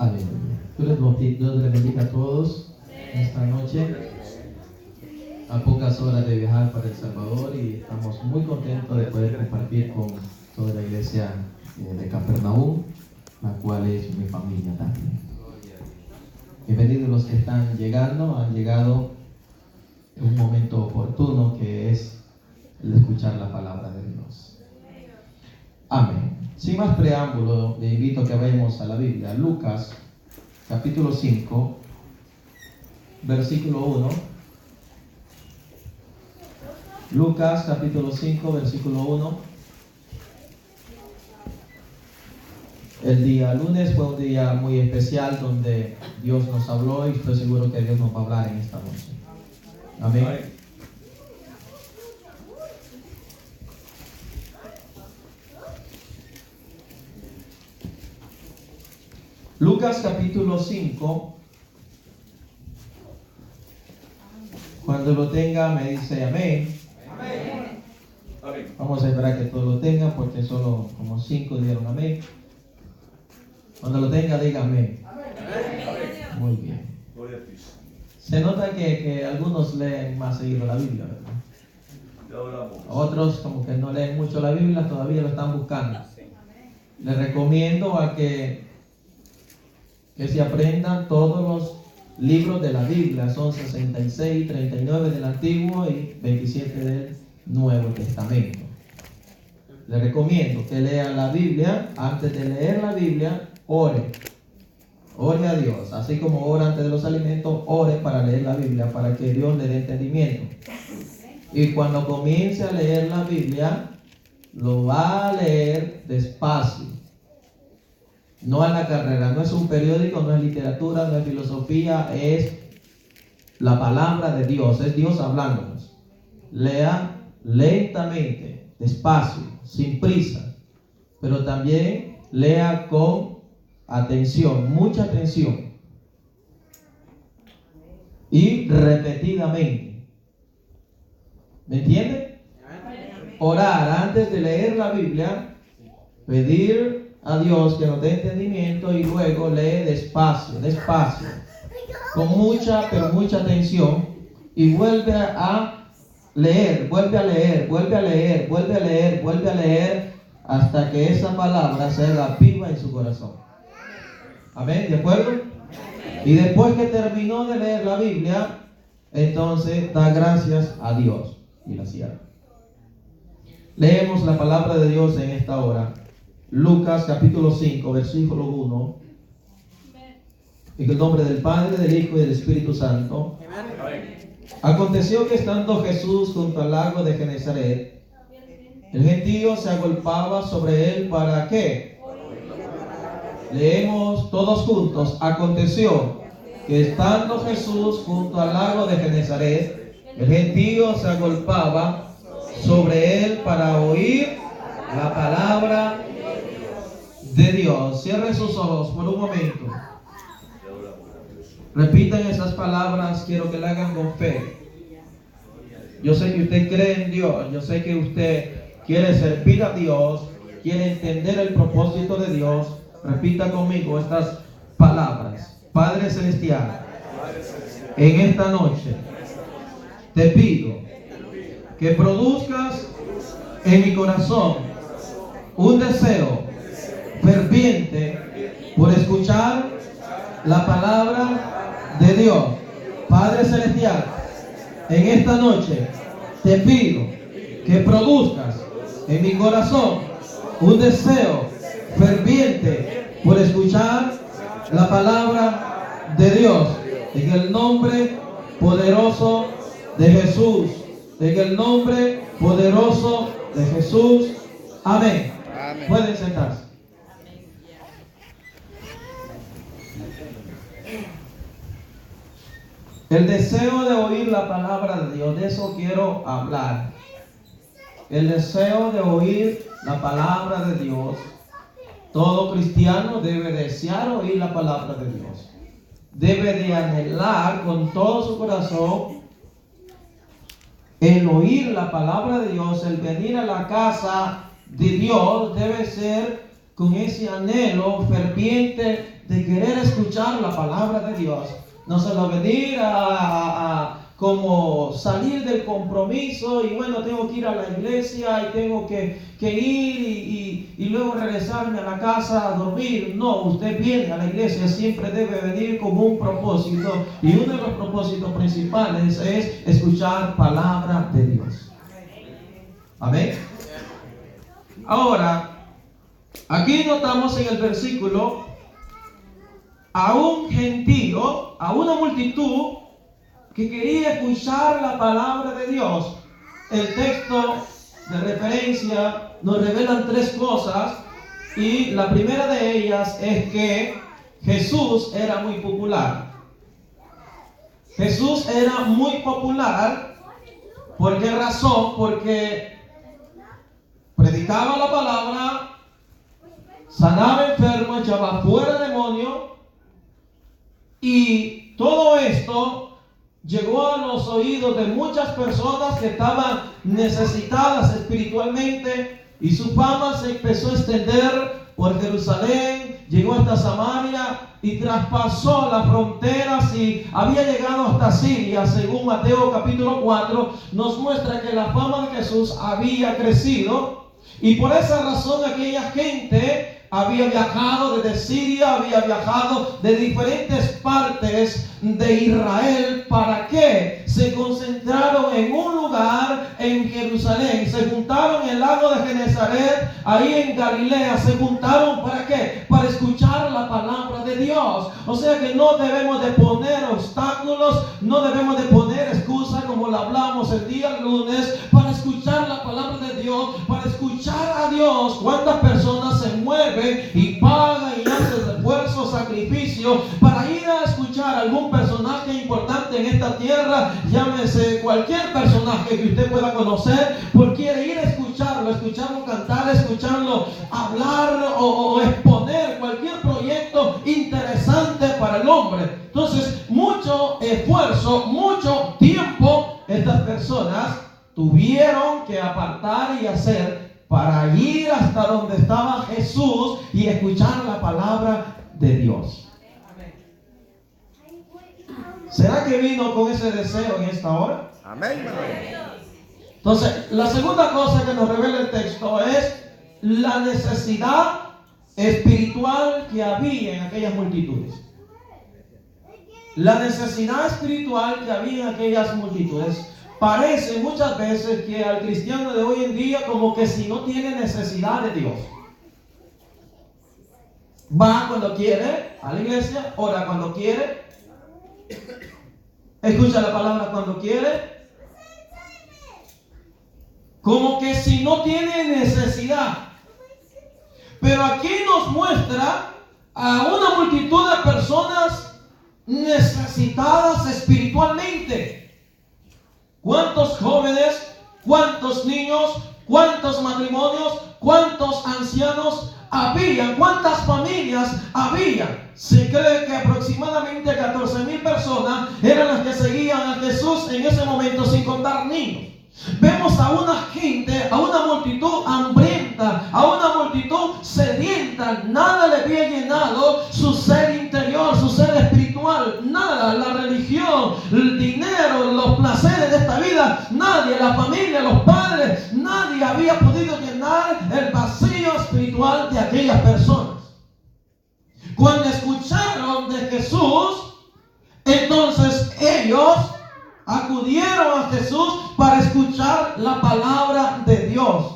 Aleluya. Dios les bendiga a todos esta noche. A pocas horas de viajar para El Salvador y estamos muy contentos de poder compartir con toda la iglesia de Capernaum, la cual es mi familia también. Bienvenidos los que están llegando, han llegado en un momento oportuno que es el escuchar la palabra de Dios. Amén. Sin más preámbulo, le invito a que vayamos a la Biblia. Lucas, capítulo 5, versículo 1. Lucas, capítulo 5, versículo 1. El día lunes fue un día muy especial donde Dios nos habló y estoy seguro que Dios nos va a hablar en esta noche. Amén. Lucas capítulo 5, cuando lo tenga me dice amén. Amén. Vamos a esperar que todos lo tengan porque solo como 5 dieron amén. Cuando lo tenga diga amén. Amén. Muy bien. Se nota que algunos leen más seguido la Biblia, ¿verdad? Otros como que no leen mucho la Biblia, todavía lo están buscando. Les recomiendo a que se aprendan todos los libros de la Biblia. Son 66, 39 del Antiguo y 27 del Nuevo Testamento. Les recomiendo que lean la Biblia. Antes de leer la Biblia, ore a Dios. Así como ora antes de los alimentos, ore para leer la Biblia, para que Dios le dé entendimiento. Y cuando comience a leer la Biblia, lo va a leer despacio. No a la carrera, no es un periódico, no es literatura, no es filosofía, es la palabra de Dios, es Dios hablándonos. Lea lentamente, despacio, sin prisa, pero también lea con atención, mucha atención y repetidamente. ¿Me entiende? Orar antes de leer la Biblia, pedir a Dios que nos dé entendimiento y luego lee despacio, con mucha, pero mucha atención y vuelve a leer, vuelve a leer hasta que esa palabra se haga viva en su corazón. Amén, ¿de acuerdo? Y después que terminó de leer la Biblia, entonces da gracias a Dios y la cierra. Leemos la palabra de Dios en esta hora. Lucas capítulo 5, versículo 1. En el nombre del Padre, del Hijo y del Espíritu Santo. Aconteció que estando Jesús junto al lago de Genezaret, el gentío se agolpaba sobre él para ¿qué? Leemos todos juntos. Aconteció que estando Jesús junto al lago de Genezaret, el gentío se agolpaba sobre él para oír la palabra de Dios. Cierren sus ojos por un momento. Repitan esas palabras, quiero que la hagan con fe. Yo sé que usted cree en Dios, yo sé que usted quiere servir a Dios, quiere entender el propósito de Dios. Repita conmigo estas palabras. Padre Celestial, en esta noche te pido que produzcas en mi corazón un deseo ferviente por escuchar la palabra de Dios. Padre Celestial, en esta noche te pido que produzcas en mi corazón un deseo ferviente por escuchar la palabra de Dios. En el nombre poderoso de Jesús. En el nombre poderoso de Jesús. Amén. Amén. Pueden sentarse. El deseo de oír la palabra de Dios, de eso quiero hablar. El deseo de oír la palabra de Dios. Todo cristiano debe desear oír la palabra de Dios. Debe de anhelar con todo su corazón el oír la palabra de Dios, el venir a la casa de Dios debe ser con ese anhelo ferviente de querer escuchar la palabra de Dios. No solo venir como salir del compromiso y bueno, tengo que ir a la iglesia y tengo que ir y luego regresarme a la casa a dormir. No, usted viene a la iglesia, siempre debe venir con un propósito, y uno de los propósitos principales es escuchar palabra de Dios. Amén. Ahora, aquí notamos en el versículo a un gentío, a una multitud que quería escuchar la palabra de Dios. El texto de referencia nos revelan tres cosas, y la primera de ellas es que Jesús era muy popular. Jesús era muy popular. ¿Por qué razón? Porque predicaba la palabra, sanaba enfermos, echaba fuera demonios, y todo esto llegó a los oídos de muchas personas que estaban necesitadas espiritualmente, y su fama se empezó a extender por Jerusalén, llegó hasta Samaria y traspasó las fronteras y había llegado hasta Siria. Según Mateo capítulo 4 nos muestra que la fama de Jesús había crecido, y por esa razón aquella gente había viajado desde Siria, había viajado de diferentes partes de Israel. ¿Para qué? Se concentraron en un lugar en Jerusalén, se juntaron en el lago de Genesaret, ahí en Galilea, se juntaron ¿para qué? Para escuchar la palabra de Dios. O sea que no debemos de poner obstáculos, no debemos de poner excusas como lo hablamos el día lunes, para escuchar la palabra de Dios, para escuchar a Dios. ¿Cuántas personas se mueven y pagan y hacen esfuerzo, sacrificio para ir a escuchar a algún personaje importante en esta tierra? Llámese cualquier personaje que usted pueda conocer, porque quiere ir a escucharlo cantar, escucharlo hablar o exponer cualquier proyecto interesante para el hombre. Entonces, mucho esfuerzo, mucho tiempo estas personas tuvieron que apartar y hacer para ir hasta donde estaba Jesús y escuchar la palabra de Dios. ¿Será que vino con ese deseo en esta hora? Amén. Entonces, la segunda cosa que nos revela el texto es la necesidad espiritual que había en aquellas multitudes. La necesidad espiritual que había en aquellas multitudes. Parece muchas veces que al cristiano de hoy en día como que si no tiene necesidad de Dios. Va cuando quiere a la iglesia, ora cuando quiere, escucha la palabra cuando quiere. Como que si no tiene necesidad. Pero aquí nos muestra a una multitud de personas necesitadas espiritualmente. ¿Cuántos jóvenes, cuántos niños, cuántos matrimonios, cuántos ancianos habían? ¿Cuántas familias habían? Se cree que aproximadamente 14,000 personas eran las que seguían a Jesús en ese momento, sin contar niños. Vemos a una gente, a una multitud hambrienta, a una multitud sedienta. Nada le había llenado su ser interior, su ser espiritual. Nada, la religión, el dinero, los placeres de esta vida. Nadie, la familia, los padres, nadie había podido llenar el vacío espiritual de aquellas personas. Cuando escucharon de Jesús, entonces ellos acudieron a Jesús para escuchar la palabra de Dios.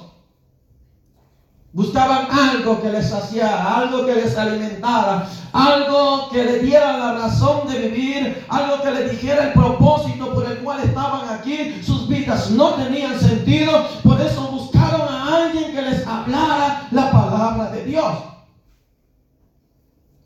Buscaban algo que les saciara, algo que les alimentara, algo que les diera la razón de vivir, algo que les dijera el propósito por el cual estaban aquí. Sus vidas no tenían sentido, por eso buscaron a alguien que les hablara la palabra de Dios.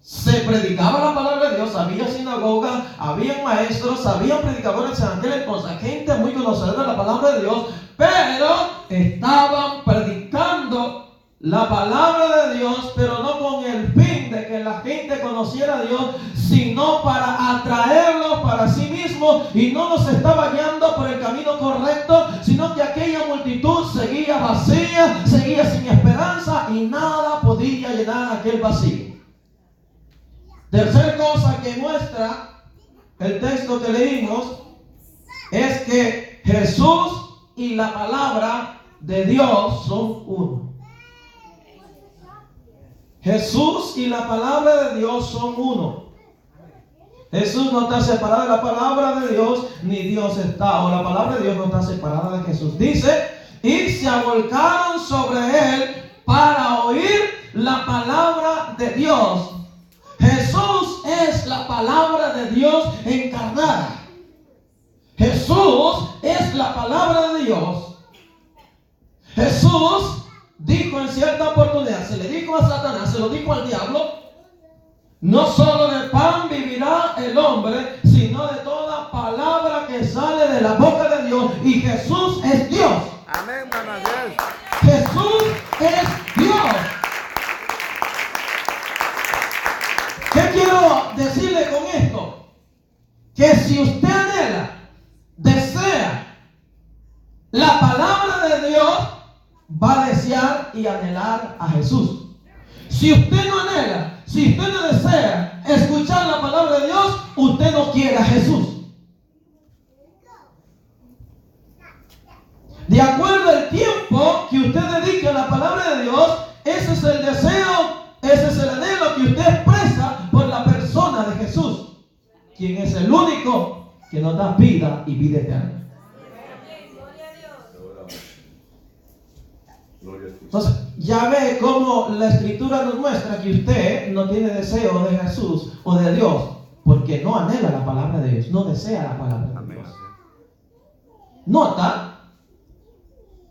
Se predicaba la palabra de Dios, había sinagoga, había maestros, había predicadores en aquel entonces, gente muy conocedora de la palabra de Dios, pero estaban predicando la palabra de Dios, pero no con el fin de que la gente conociera a Dios, sino para atraerlos para sí mismo, y no los estaba guiando por el camino correcto, sino que aquella multitud seguía vacía, seguía sin esperanza y nada podía rodilla llenar aquel vacío. Tercera cosa que muestra el texto que leímos es que Jesús y la palabra de Dios son uno. Jesús y la palabra de Dios son uno. Jesús no está separado de la palabra de Dios, ni Dios está, o la palabra de Dios no está separada de Jesús. Dice, y se volcaron sobre él para oír la palabra de Dios. Jesús es la palabra de Dios encarnada. Jesús es la palabra de Dios. Jesús dijo en cierta oportunidad, se le dijo a Satanás, se lo dijo al diablo, no solo de pan vivirá el hombre, sino de toda palabra que sale de la boca de Dios. Y Jesús es Dios. Amén, hermano. Jesús es Dios. ¿Qué quiero decirle con esto? Que si usted anhela, desea la palabra de Dios, va a desear y anhelar a Jesús. Si usted no anhela, si usted no desea escuchar la palabra de Dios, usted no quiere a Jesús. De acuerdo al tiempo que usted dedique a la palabra de Dios, ese es el deseo, ese es el anhelo que usted expresa por la persona de Jesús, quien es el único que nos da vida y vida eterna. Entonces, ya ve cómo la Escritura nos muestra que usted no tiene deseo de Jesús o de Dios, porque no anhela la palabra de Dios, no desea la palabra de Dios. Nota,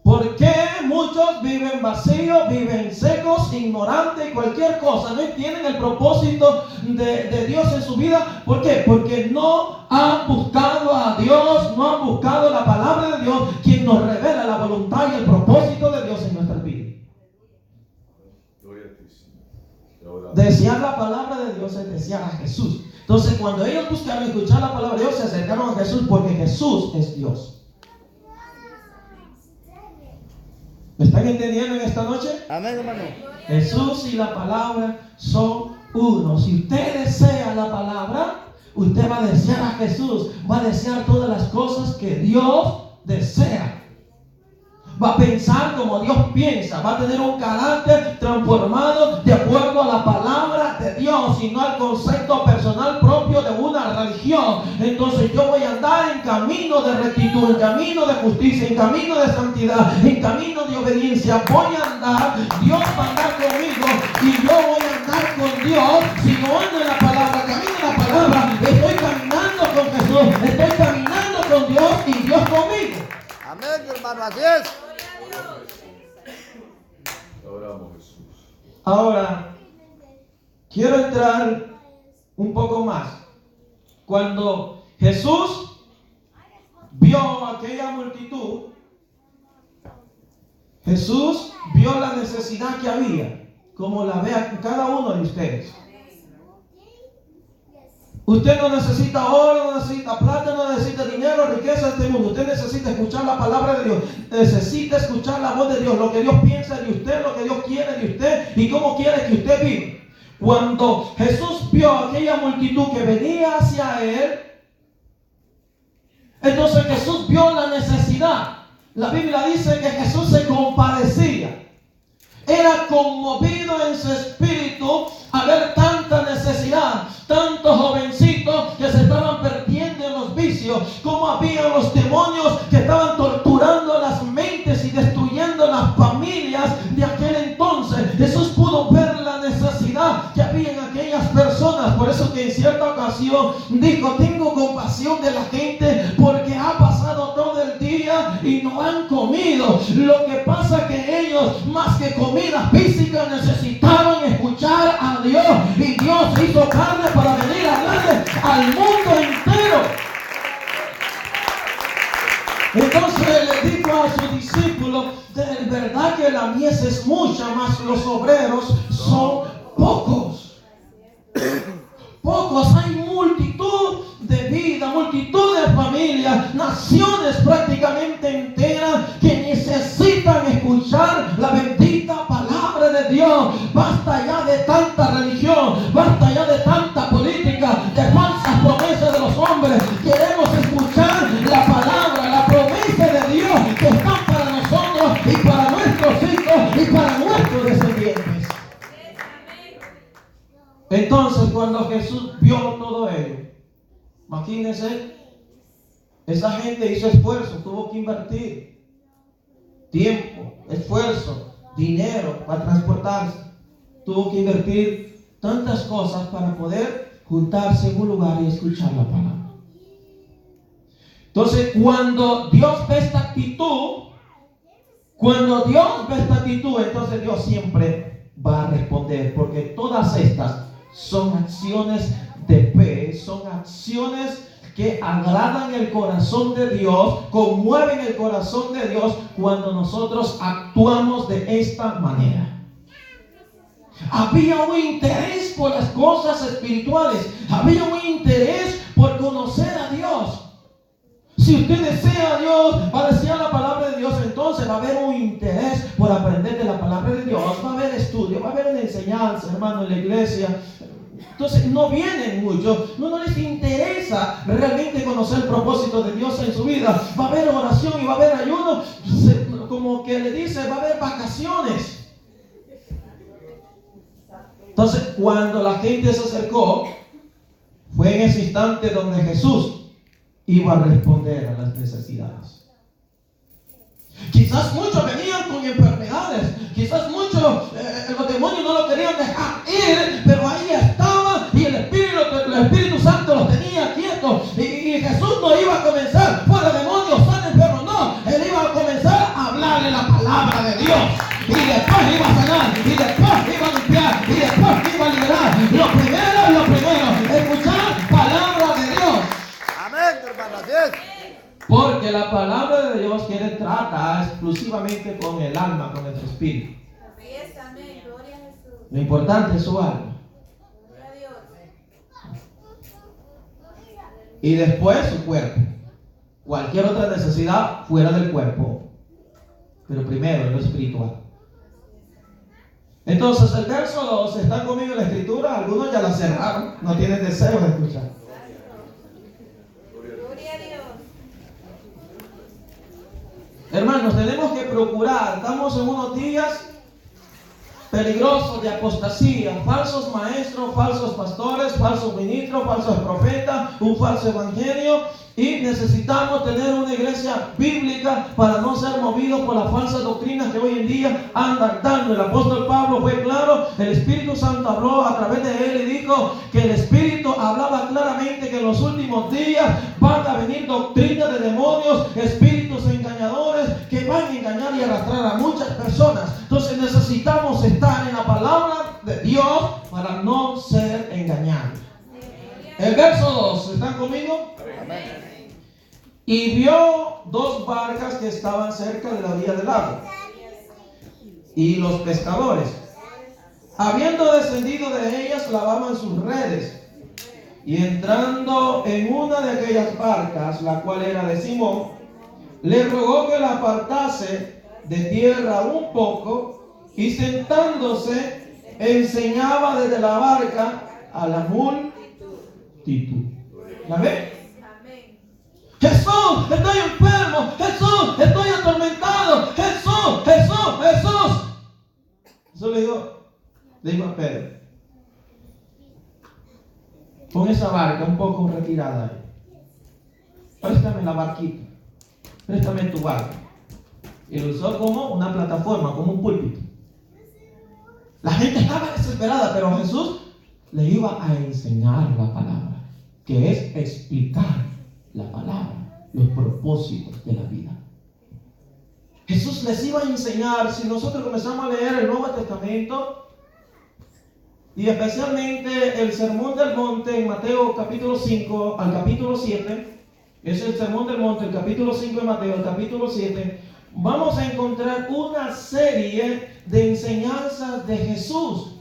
¿por qué muchos viven vacíos, viven secos, ignorantes y cualquier cosa? No entienden el propósito de Dios en su vida. ¿Por qué? Porque no han buscado a Dios, no han buscado la palabra de Dios, quien nos revela la voluntad y el propósito de Dios en nuestras vidas. Desear la palabra de Dios es desear a Jesús. Entonces, cuando ellos buscaron escuchar la palabra de Dios, se acercaron a Jesús porque Jesús es Dios. ¿Me están entendiendo en esta noche? Amén, hermano. Jesús y la palabra son uno. Si usted desea la palabra, usted va a desear a Jesús, va a desear todas las cosas que Dios desea. Va a pensar como Dios piensa, va a tener un carácter transformado de acuerdo a la palabra de Dios y no al concepto personal propio de una religión. Entonces yo voy a andar en camino de rectitud, en camino de justicia, en camino de santidad, en camino de obediencia. Voy a andar, Dios va a andar conmigo y yo voy a andar con Dios. Si no ando en la palabra, camino en la palabra, estoy caminando con Jesús, estoy caminando con Dios y Dios conmigo. Amén, hermano, así es. Ahora, quiero entrar un poco más. Cuando Jesús vio aquella multitud, Jesús vio la necesidad que había, como la ve a cada uno de ustedes. Usted no necesita oro, no necesita plata, no necesita dinero, riqueza de este mundo. Usted necesita escuchar la palabra de Dios. Necesita escuchar la voz de Dios, lo que Dios piensa de usted, lo que Dios quiere de usted y cómo quiere que usted viva. Cuando Jesús vio a aquella multitud que venía hacia Él, entonces Jesús vio la necesidad. La Biblia dice que Jesús se compadecía. Era conmovido en su espíritu a ver tanta necesidad, tantos jovencitos que se estaban perdiendo en los vicios, como había los demonios que estaban torturando las mentes y destruyendo las familias de aquel entonces. Jesús pudo ver la necesidad que había en aquellas personas. Por eso que en cierta ocasión dijo: tengo compasión de la gente porque ha pasado todo el día y no han comido. Lo que pasa es que ellos, más que comida física, necesitaban escuchar a Dios, y Dios hizo carne para venir a hablarle al mundo entero. Entonces le dijo a sus discípulos: de verdad que la mies es mucha, mas los obreros son pocos. Pocos, hay multitud de vida, multitud de familias, naciones prácticamente enteras que necesitan escuchar la bendita palabra de Dios. basta ya de tanta religión, basta ya de tanta política, de falsas promesas de los hombres. Queremos escuchar la palabra, la promesa de Dios que están para nosotros y para nuestros hijos y para nuestros descendientes. Entonces, cuando Jesús vio todo ello, imagínense, esa gente hizo esfuerzo, tuvo que invertir tiempo, esfuerzo, dinero para transportarse. Tuvo que invertir tantas cosas para poder juntarse en un lugar y escuchar la palabra. Entonces, cuando Dios ve esta actitud, entonces Dios siempre va a responder, porque todas estas son acciones de fe, son acciones que agradan el corazón de Dios, conmueven el corazón de Dios cuando nosotros actuamos de esta manera. Había un interés por las cosas espirituales, había un interés por conocer a Dios. Si usted desea a Dios, va a desear la palabra de Dios, entonces va a haber un interés por aprender de la palabra de Dios, va a haber estudio, va a haber una enseñanza, hermano, en la iglesia. Entonces no vienen muchos, no les interesa realmente conocer el propósito de Dios en su vida. Va a haber oración y va a haber ayuno, como que le dice, va a haber vacaciones. Entonces cuando la gente se acercó, fue en ese instante donde Jesús iba a responder a las necesidades. Quizás muchos venían con enfermedades, quizás muchos los demonios no lo querían dejar ir, pero ahí estaba y el Espíritu Santo los tenía quietos. Y Jesús no iba a comenzar, fuera demonios, sana enfermos, no, él iba a comenzar a hablarle la palabra de Dios. Y después iba a sanar, y después iba a limpiar, y después iba a liberar. Lo primero, escuchar palabra de Dios. Amén, hermano, así es. Porque la palabra de Dios trata exclusivamente con el alma, con nuestro espíritu. Así es, amén. Gloria a Jesús. Lo importante es su alma. Gloria a Dios. Y después su cuerpo. Cualquier otra necesidad fuera del cuerpo. Pero primero lo espiritual. Entonces el verso 2, ¿están conmigo en la escritura? Algunos ya la cerraron, no tienen deseo de escuchar. Gloria a Dios. Hermanos, tenemos que procurar, estamos en unos días peligrosos de apostasía, falsos maestros, falsos pastores, falsos ministros, falsos profetas, un falso evangelio, y necesitamos tener una iglesia bíblica para no ser movidos por las falsas doctrinas que hoy en día andan dando. El apóstol Pablo fue claro, el Espíritu Santo habló a través de él y dijo que el Espíritu hablaba claramente que en los últimos días van a venir doctrinas de demonios, espíritus engañadores que van a engañar y arrastrar a muchas personas. Entonces necesitamos estar en la palabra de Dios para no ser engañados. El verso 2, ¿están conmigo? Amén. Y vio dos barcas que estaban cerca de la orilla del lago. Y los pescadores, habiendo descendido de ellas, lavaban sus redes. Y entrando en una de aquellas barcas, la cual era de Simón, le rogó que la apartase de tierra un poco, y sentándose enseñaba desde la barca a la multitud. ¿La ve? Amén. Jesús, estoy enfermo. Jesús, estoy atormentado. Jesús, Jesús, Jesús. Jesús le dijo a Pedro, pon esa barca un poco retirada ahí. Préstame la barquita. Préstame tu barca. Y lo usó como una plataforma, como un púlpito. La gente estaba desesperada, pero Jesús le iba a enseñar la palabra, que es explicar la palabra, los propósitos de la vida. Jesús les iba a enseñar. Si nosotros comenzamos a leer el Nuevo Testamento, y especialmente el Sermón del Monte en Mateo capítulo 5 al capítulo 7, es el Sermón del Monte, el capítulo 5 de Mateo, el capítulo 7, vamos a encontrar una serie de enseñanzas de Jesús.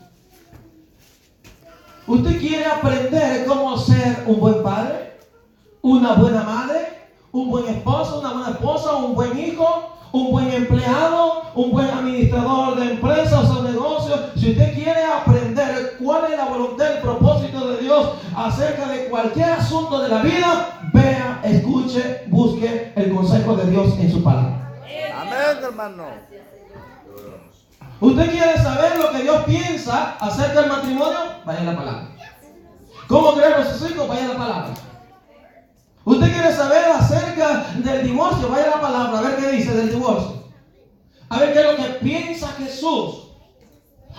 ¿Usted quiere aprender cómo ser un buen padre, una buena madre, un buen esposo, una buena esposa, un buen hijo, un buen empleado, un buen administrador de empresas o negocios? Si usted quiere aprender cuál es la voluntad, el propósito de Dios acerca de cualquier asunto de la vida, vea, escuche, busque el consejo de Dios en su palabra. Amén, hermano. ¿Usted quiere saber lo que Dios piensa acerca del matrimonio? Vaya a la palabra. ¿Cómo crear a sus hijos? Vaya a la palabra. ¿Usted quiere saber acerca del divorcio? Vaya a la palabra, a ver qué dice del divorcio. A ver qué es lo que piensa Jesús.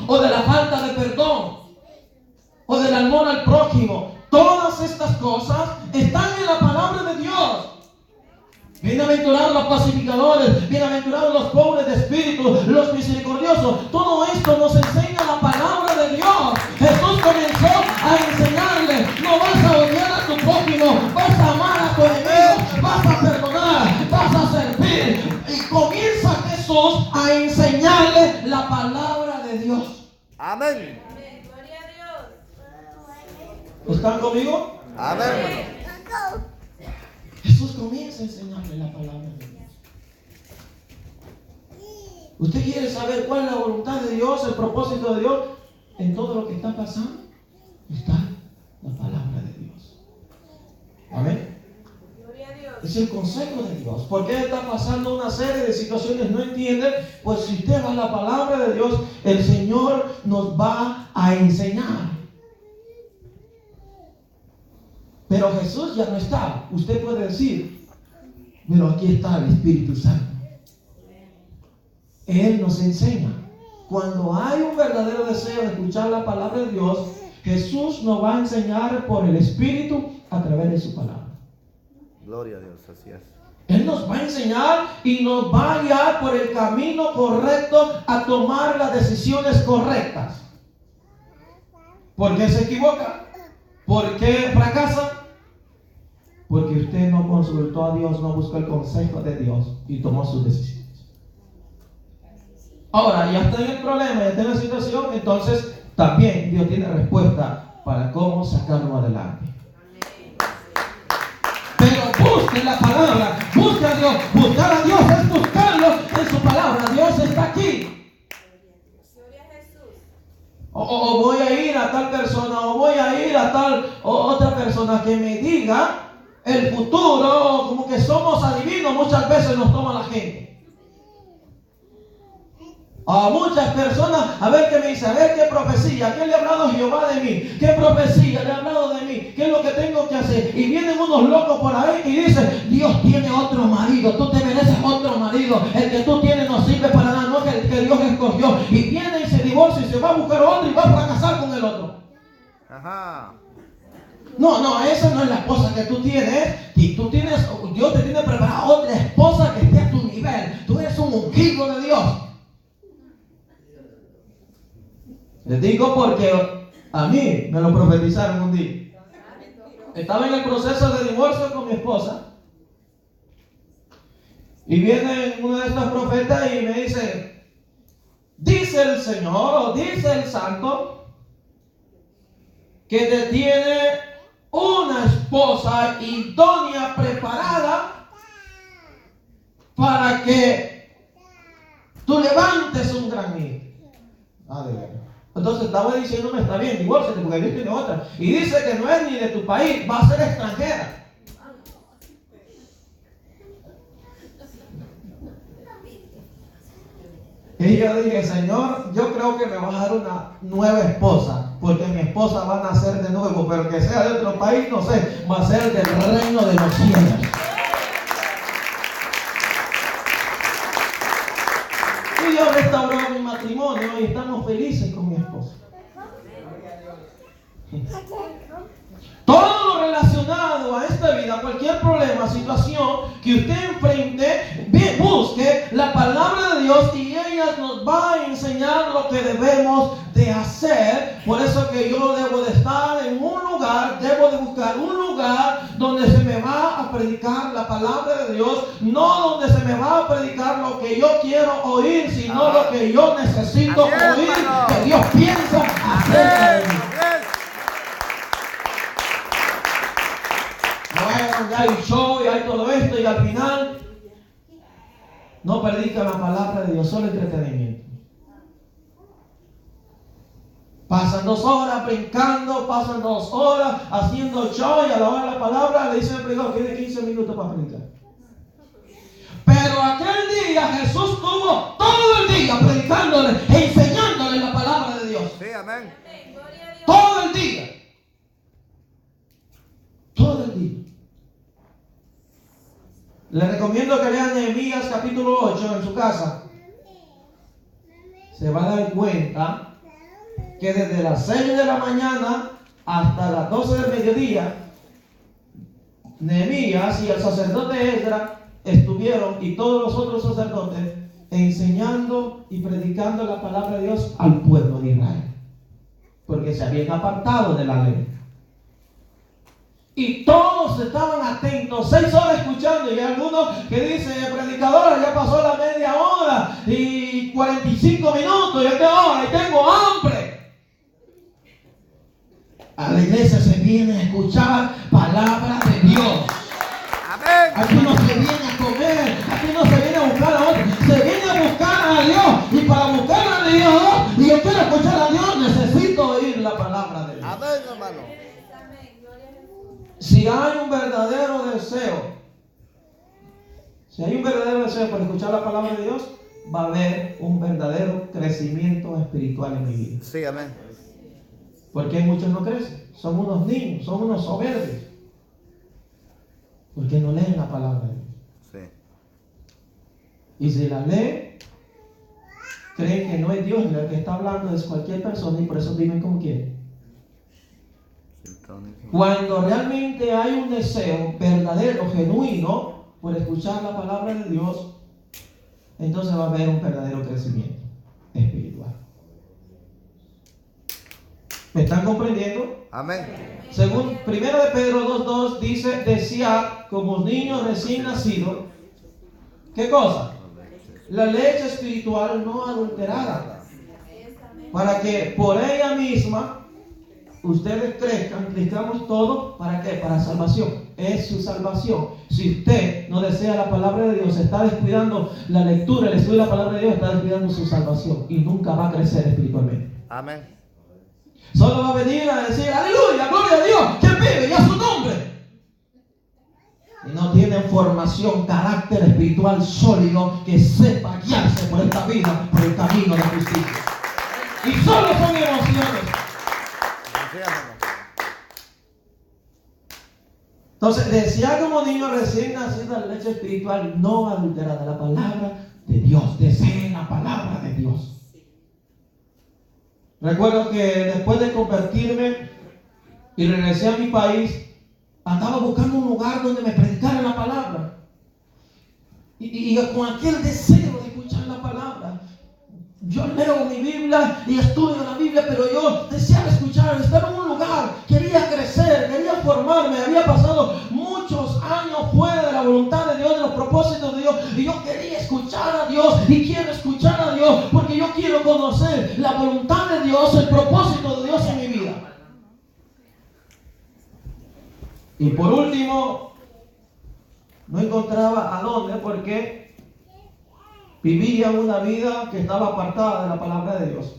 O de la falta de perdón. O del amor al prójimo. Todas estas cosas están en la palabra de Dios. Bienaventurados los pacificadores, bienaventurados los pobres de espíritu, los misericordiosos. Todo esto nos enseña la palabra de Dios. Jesús comenzó a enseñarle: no vas a odiar a tu prójimo, vas a amar a tu enemigo, vas a perdonar, vas a servir. Y comienza Jesús a enseñarle la palabra de Dios. Amén. Amén. Gloria a Dios. ¿Están conmigo? Amén, hermano. Jesús comienza a enseñarle la palabra de Dios. ¿Usted quiere saber cuál es la voluntad de Dios, el propósito de Dios en todo lo que está pasando? Está la palabra de Dios. Amén. Gloria a Dios. Es el consejo de Dios. ¿Por qué está pasando una serie de situaciones? No entienden. Pues si usted va a la palabra de Dios, el Señor nos va a enseñar. Pero Jesús ya no está. Usted puede decir: pero aquí está el Espíritu Santo. Él nos enseña. Cuando hay un verdadero deseo de escuchar la palabra de Dios, Jesús nos va a enseñar por el Espíritu a través de su palabra. Gloria a Dios, así es. Él nos va a enseñar y nos va a guiar por el camino correcto a tomar las decisiones correctas. ¿Por qué se equivoca? ¿Por qué fracasa? Porque usted no consultó a Dios, no buscó el consejo de Dios y tomó sus decisiones. Ahora, ya está en el problema, ya está en la situación, entonces también Dios tiene respuesta para cómo sacarlo adelante. Pero busque la palabra, busque a Dios. Buscar a Dios es buscarlo en su palabra. Dios está aquí. Gloria a Jesús. O voy a ir a tal persona, o voy a ir a tal otra persona que me diga el futuro. Como que somos adivinos, muchas veces nos toma la gente. A muchas personas, a ver qué me dice, a ver qué profecía, qué le ha hablado Jehová de mí, qué profecía le ha hablado de mí, qué es lo que tengo que hacer. Y vienen unos locos por ahí y dicen: Dios tiene otro marido, tú te mereces otro marido, el que tú tienes no sirve para nada, no es el que Dios escogió. Y viene y se divorcia y se va a buscar otro y va a fracasar con el otro. Ajá. No, esa no es la esposa que tú tienes. Y tú tienes, Dios te tiene preparada otra esposa que esté a tu nivel. Tú eres un ungido de Dios. Les digo porque a mí me lo profetizaron un día. Estaba en el proceso de divorcio con mi esposa. Y viene uno de estos profetas y me dice: dice el Señor, o dice el Santo, que te tiene una esposa idónea, preparada, para que tú levantes un gran hijo. Entonces estaba diciéndome: está bien, divórciate porque Dios tiene otra. Y dice que no es ni de tu país, va a ser extranjera. Y yo dije: Señor, yo creo que me vas a dar una nueva esposa, porque mi esposa va a nacer de nuevo, pero que sea de otro país, no sé, va a ser del reino de los cielos. Y Dios restauró mi matrimonio y estamos felices con mi esposa. Todo lo relacionado a esta vida, cualquier problema, situación que usted enfrente, busque la palabra de Dios y ella nos va a enseñar lo que debemos de hacer. Por eso que yo debo de estar en un lugar, debo de buscar un lugar donde se me va a predicar la palabra de Dios, no donde se me va a predicar lo que yo quiero oír, sino lo que yo necesito oír, que Dios piensa acerca de mí. Bueno, ya hay show y hay todo esto y al final no predica la palabra de Dios, solo entretenimiento. Pasan 2 horas brincando, pasan 2 horas haciendo show y a la hora de la palabra le dicen al predicador, tiene 15 minutos para predicar. Pero aquel día Jesús estuvo todo el día predicándole e enseñándole la palabra de Dios. Sí, amén. Amén. Gloria a Dios. Todo el día. Todo el día. Le recomiendo que lean Nehemías capítulo 8 en su casa. Se va a dar cuenta que desde las 6 de la mañana hasta las 12 del mediodía, Nehemías y el sacerdote Esdras estuvieron, y todos los otros sacerdotes, enseñando y predicando la palabra de Dios al pueblo de Israel, porque se habían apartado de la ley. Y todos estaban atentos, 6 horas escuchando, y hay algunos que dicen, predicadora, ya pasó la media hora y 45 minutos, y a qué hora, y tengo hambre. A la iglesia se viene a escuchar palabra de Dios. Amén. Aquí no se viene a comer, aquí no se viene a buscar a otro, se viene a buscar a Dios. Y para buscar a Dios, y yo quiero escuchar a Dios, necesito oír la palabra de Dios. Amén, hermano. Amén. Gloria a Jesús. Si hay un verdadero deseo por escuchar la palabra de Dios, va a haber un verdadero crecimiento espiritual en mi vida. Sí, amén. Porque muchos no crecen, son unos niños, son unos soberbios, porque no leen la palabra de Dios. Sí. Y si la leen, creen que no es Dios el que está hablando, es cualquier persona, y por eso viven como quieren. Cuando realmente hay un deseo verdadero, genuino, por escuchar la palabra de Dios, entonces va a haber un verdadero crecimiento espiritual. ¿Me están comprendiendo? Amén. Según 1 de Pedro 2:2 dice, desead como niños recién nacidos, ¿qué cosa? La leche espiritual no adulterada, para que por ella misma ustedes crezcamos todos, ¿para qué? Para salvación. Es su salvación. Si usted no desea la palabra de Dios, está descuidando la lectura, el estudio de la palabra de Dios, está descuidando su salvación y nunca va a crecer espiritualmente. Amén. Solo va a venir a decir, aleluya, gloria a Dios, que vive y a su nombre. Y no tienen formación, carácter espiritual sólido que sepa guiarse por esta vida, por el camino de justicia. Y solo son emociones. Sí, hermano. Entonces, desear como niño recién nacido la leche espiritual no adulterada, la palabra de Dios. Deseen la palabra de Dios. Recuerdo que después de convertirme y regresé a mi país, andaba buscando un lugar donde me predicaran la palabra. Y con aquel deseo de escuchar la palabra. Yo leo mi Biblia y estudio la Biblia, pero yo deseaba escuchar, estaba en un lugar, quería crecer, quería formarme, había pasado muchos años fuera de la voluntad de Dios, de los propósitos de Dios, y yo quería escuchar a Dios, y quiero escuchar a Dios, porque yo quiero conocer la voluntad de Dios, el propósito de Dios en mi vida. Y por último, no encontraba a dónde, porque vivía una vida que estaba apartada de la palabra de Dios.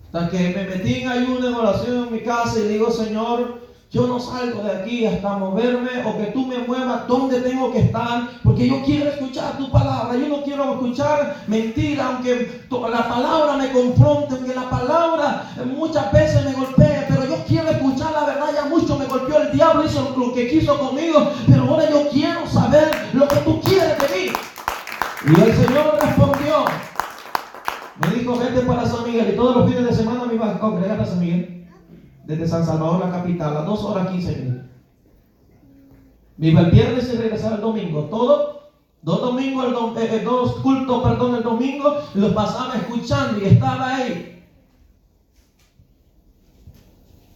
Hasta que me metí en ayuno, en oración en mi casa y digo, Señor, yo no salgo de aquí hasta moverme o que tú me muevas donde tengo que estar, porque yo quiero escuchar tu palabra. Yo no quiero escuchar mentira, aunque la palabra me confronte, aunque la palabra muchas veces me golpee, pero yo quiero escuchar la verdad. Ya mucho me golpeó el diablo, hizo lo que quiso conmigo, pero ahora yo quiero saber lo que tú quieres de mí. Y el Señor respondió, me dijo, vete para San Miguel, y todos los fines de semana me iba a congregar a San Miguel, desde San Salvador, la capital, a 2 horas 15 minutos. Me iba el viernes y regresaba el domingo. Dos domingos, dos cultos, el domingo, los pasaba escuchando y estaba ahí.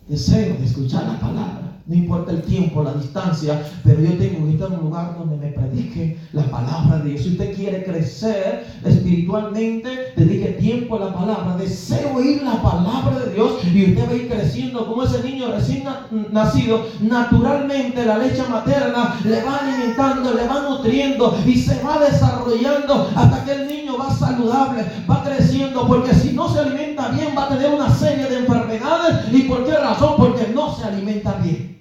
Deseo de escuchar la palabra. no importa el tiempo, la distancia, pero yo tengo que estar en un lugar donde me predique la palabra de Dios. Si usted quiere crecer espiritualmente, dedique tiempo a la palabra, desee oír la palabra de Dios y usted va a ir creciendo como ese niño recién nacido. Naturalmente la leche materna le va alimentando, le va nutriendo y se va desarrollando hasta que el niño va saludable, va creciendo, porque si no se alimenta bien va a tener una serie de enfermedades. ¿Y por qué razón? Porque no se alimenta bien.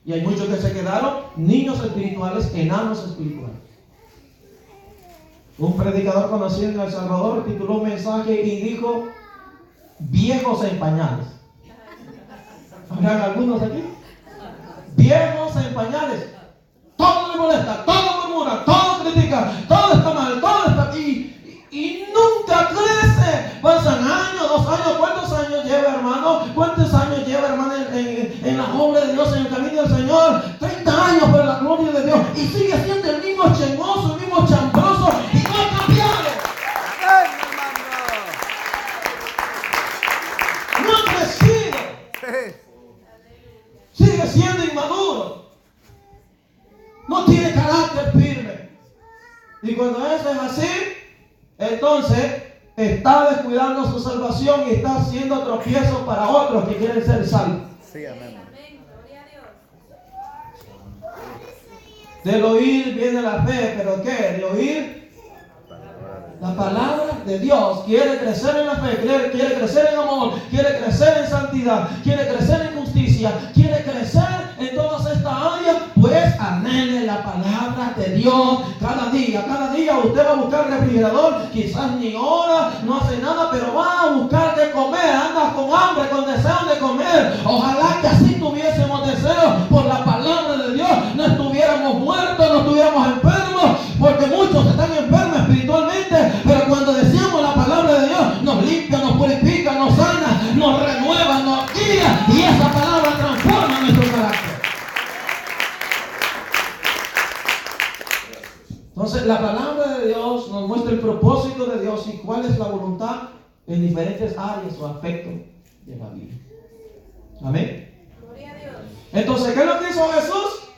Y hay muchos que se quedaron niños espirituales, enanos espirituales. Un predicador conocido en El Salvador tituló un mensaje y dijo: viejos en pañales. ¿Habrán algunos aquí? Viejos en pañales. Todo le molesta, todo murmura, todo critica, todo está mal, todo está aquí. Y nunca crece. Pasan años, 2 años. ¿Cuántos años lleva, hermano? ¿Cuántos años lleva, hermano, en la obra de Dios, en el camino del Señor? 30 años por la gloria de Dios. Y sigue siendo el mismo chismoso, el mismo chambroso. Y no ha cambiado. Amén, hermano. No ha crecido. Sigue siendo inmaduro. No tiene carácter firme. Y cuando eso es así, entonces está descuidando su salvación y está haciendo tropiezo para otros que quieren ser salvos. Sí, amén. Amén. Gloria a Dios. Del oír viene la fe, pero ¿qué? De oír la palabra de Dios. Quiere crecer en la fe, quiere crecer en amor, quiere crecer en santidad, quiere crecer en justicia, quiere crecer en todas estas áreas, pues anhele la palabra de Dios cada día. Cada día usted va a buscar refrigerador, quizás ni ora, no hace nada, pero va a buscar de comer, anda con hambre, con deseo de comer. Ojalá que así tuviésemos deseo por la palabra de Dios, no estuviéramos muertos, no estuviéramos enfermos, porque muchos están enfermos espiritualmente, pero cuando decimos la palabra de Dios, nos limpia, nos purifica, nos sana, nos renueva, nos guía, y esa palabra transforma nuestro carácter. Entonces la palabra de Dios nos muestra el propósito de Dios y cuál es la voluntad en diferentes áreas o aspectos de la vida. Amén. Gloria a Dios. Entonces, ¿qué es lo que hizo Jesús?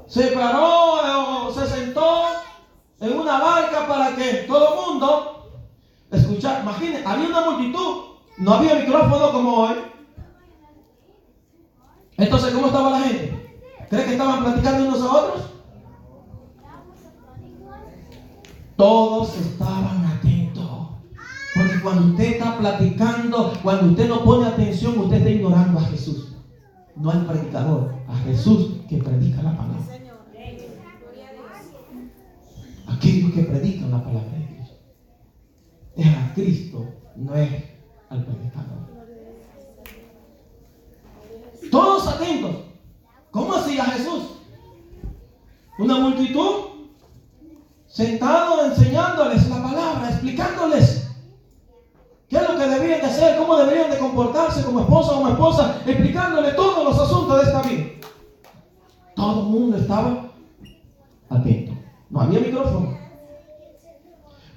Se paró o se sentó en una barca para que todo el mundo escuchara. Imagínense, había una multitud, no había micrófono como hoy. Entonces, ¿cómo estaba la gente? ¿Cree que estaban platicando unos a otros? Todos estaban atentos. Porque cuando usted está platicando, cuando usted no pone atención, usted está ignorando a Jesús. No al predicador, a Jesús que predica la palabra. Señor. Gloria a Dios. Aquellos que predican la palabra de Dios. Es a Cristo, no es al predicador. Todos atentos. ¿Cómo hacía Jesús? Una multitud sentado enseñándoles la palabra, explicándoles qué es lo que debían de hacer, cómo deberían de comportarse como esposo o como esposa, explicándole todos los asuntos de esta vida. Todo el mundo estaba atento. No había micrófono.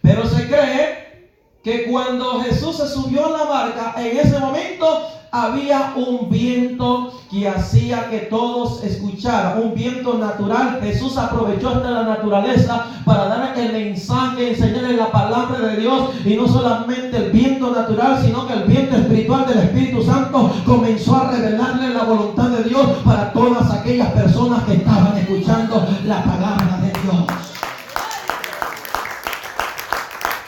Pero se cree que cuando Jesús se subió a la barca, en ese momento había un viento que hacía que todos escucharan, un viento natural. Jesús aprovechó hasta la naturaleza para dar el mensaje, enseñarles la palabra de Dios, y no solamente el viento natural, sino que el viento espiritual del Espíritu Santo comenzó a revelarle la voluntad de Dios para todas aquellas personas que estaban escuchando la palabra de Dios.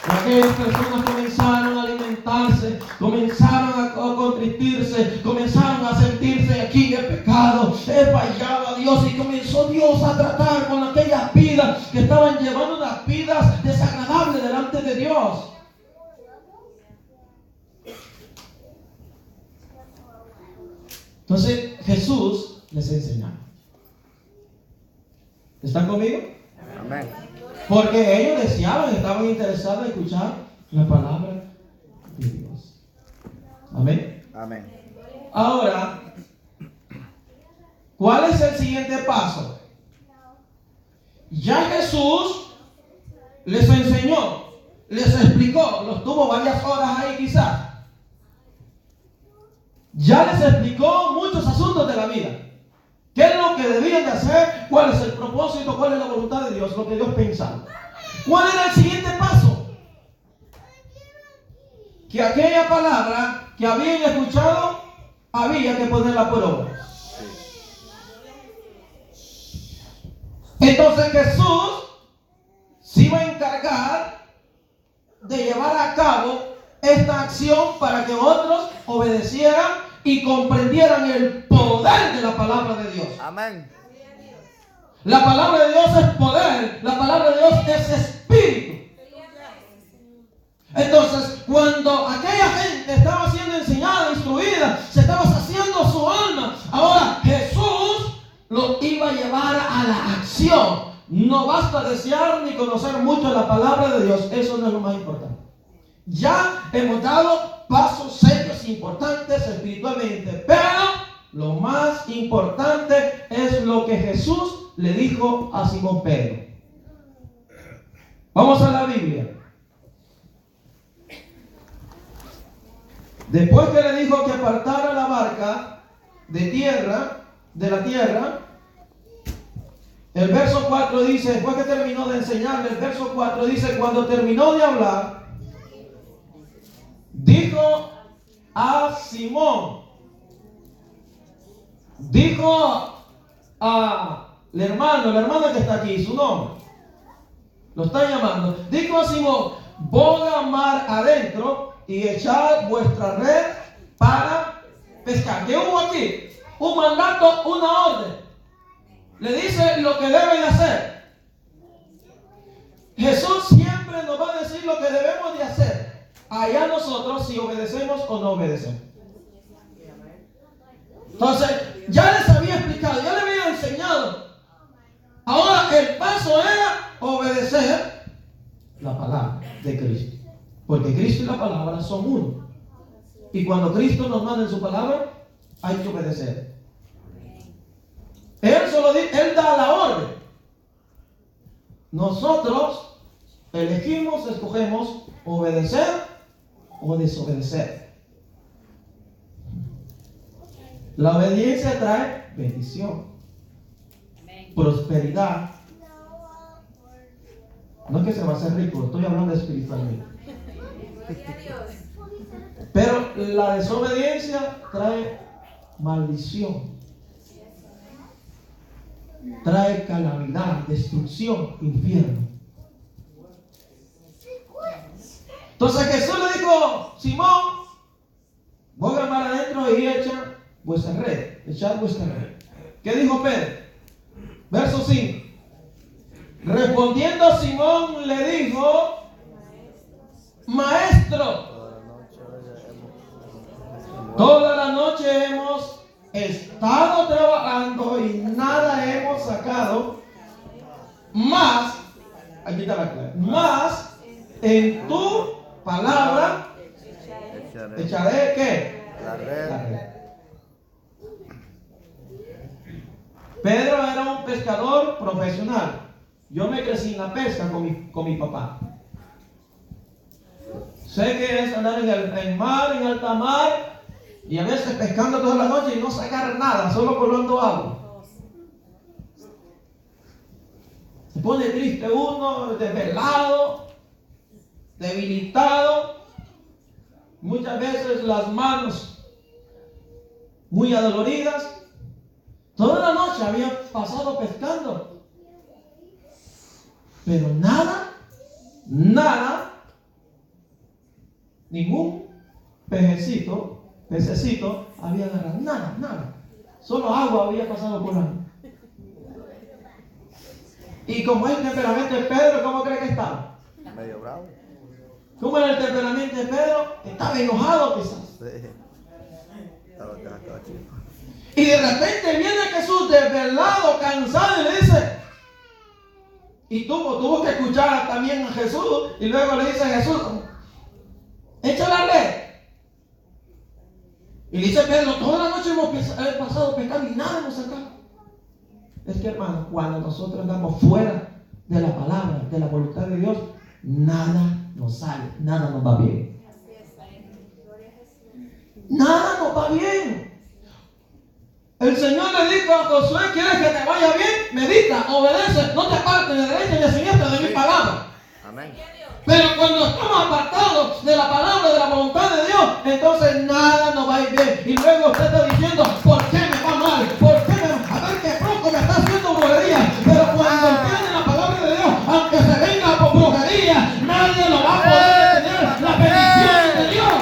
Aquellas personas comenzaron a alimentarse, comenzaron a contristirse, comenzaron a sentirse aquí de pecado, he fallado a Dios, y comenzó Dios a tratar con aquellas vidas que estaban llevando unas vidas desagradables delante de Dios. Entonces Jesús les enseñaba. ¿Están conmigo? Amén. Porque ellos deseaban, estaban interesados en escuchar la palabra de Dios. Amén. Amén. Ahora, ¿cuál es el siguiente paso? Ya Jesús les enseñó, les explicó, los tuvo varias horas ahí quizás. Ya les explicó muchos asuntos de la vida. ¿Qué es lo que debían de hacer? ¿Cuál es el propósito? ¿Cuál es la voluntad de Dios? Lo que Dios pensaba. ¿Cuál era el siguiente paso? Que aquella palabra que habían escuchado había que ponerla por obra. Entonces Jesús se iba a encargar de llevar a cabo esta acción para que otros obedecieran y comprendieran el poder de la palabra de Dios. Amén. La palabra de Dios es poder, la palabra de Dios es espíritu. Entonces, cuando aquella gente estaba siendo enseñada, instruida, se estaba saciando su alma, ahora Jesús lo iba a llevar a la acción. No basta desear ni conocer mucho la palabra de Dios, eso no es lo más importante. Ya hemos dado pasos serios e importantes espiritualmente, pero lo más importante es lo que Jesús le dijo a Simón Pedro. Vamos a la Biblia. Después que le dijo que apartara la barca de la tierra, el verso 4 dice, después que terminó de enseñarle, el verso 4 dice, cuando terminó de hablar, dijo a Simón, dijo al hermano que está aquí, su nombre, lo está llamando, dijo a Simón, boga mar adentro y echad vuestra red para pescar. ¿Qué hubo aquí? Un mandato, una orden. Le dice lo que deben hacer. Jesús siempre nos va a decir lo que debemos de hacer. Allá nosotros si obedecemos o no obedecemos. Entonces, ya les había explicado, ya les había enseñado. Ahora el paso era obedecer la palabra de Cristo. Porque Cristo y la palabra son uno. Y cuando Cristo nos manda en su palabra, hay que obedecer. Él da la orden. Nosotros escogemos obedecer o desobedecer. La obediencia trae bendición, prosperidad. No es que se va a hacer rico, estoy hablando espiritualmente. Pero la desobediencia trae maldición, trae calamidad, destrucción, infierno. Entonces Jesús le dijo, Simón, boga mar adentro y echa vuestra red, echad vuestra red. ¿Qué dijo Pedro? Verso 5. Respondiendo Simón le dijo, Maestro, toda la noche hemos estado trabajando y nada hemos sacado, más, aquí está la clave, más en tu palabra echaré ¿qué? La red. Pedro era un pescador profesional. Yo me crecí en la pesca con mi papá. Sé que es andar en el mar, en alta mar, y a veces pescando toda la noche y no sacar nada, solo colando agua. Se pone triste uno, desvelado, debilitado, muchas veces las manos muy adoloridas. Toda la noche había pasado pescando, pero nada, ningún pececito había agarrado, nada. Solo agua había pasado por ahí. Y como es el temperamento de Pedro, ¿cómo cree que estaba? Medio bravo. ¿Cómo era el temperamento de Pedro? Estaba enojado quizás. Sí. Estaba chico. Y de repente viene Jesús desvelado, cansado y le dice, y tuvo que escuchar también a Jesús, y luego le dice a Jesús, echa la red. Y dice Pedro, toda la noche hemos pasado pescando y nada hemos sacado. Es que hermano, cuando nosotros andamos fuera de la palabra, de la voluntad de Dios, nada nos sale, nada nos va bien. nada nos va bien. El Señor le dijo a Josué: ¿quieres que te vaya bien? Medita, obedece, no te apartes de derecha ni de siniestra de mi palabra. Amén. Pero cuando estamos apartados de la palabra, de la voluntad de Dios, entonces nada nos va a ir bien. Y luego usted está diciendo: ¿por qué me va mal? ¿Por qué me va? A ver, qué poco me está haciendo brujería. Pero cuando entiende la palabra de Dios, aunque se venga por brujería, nadie lo va a poder detener. La bendición de Dios.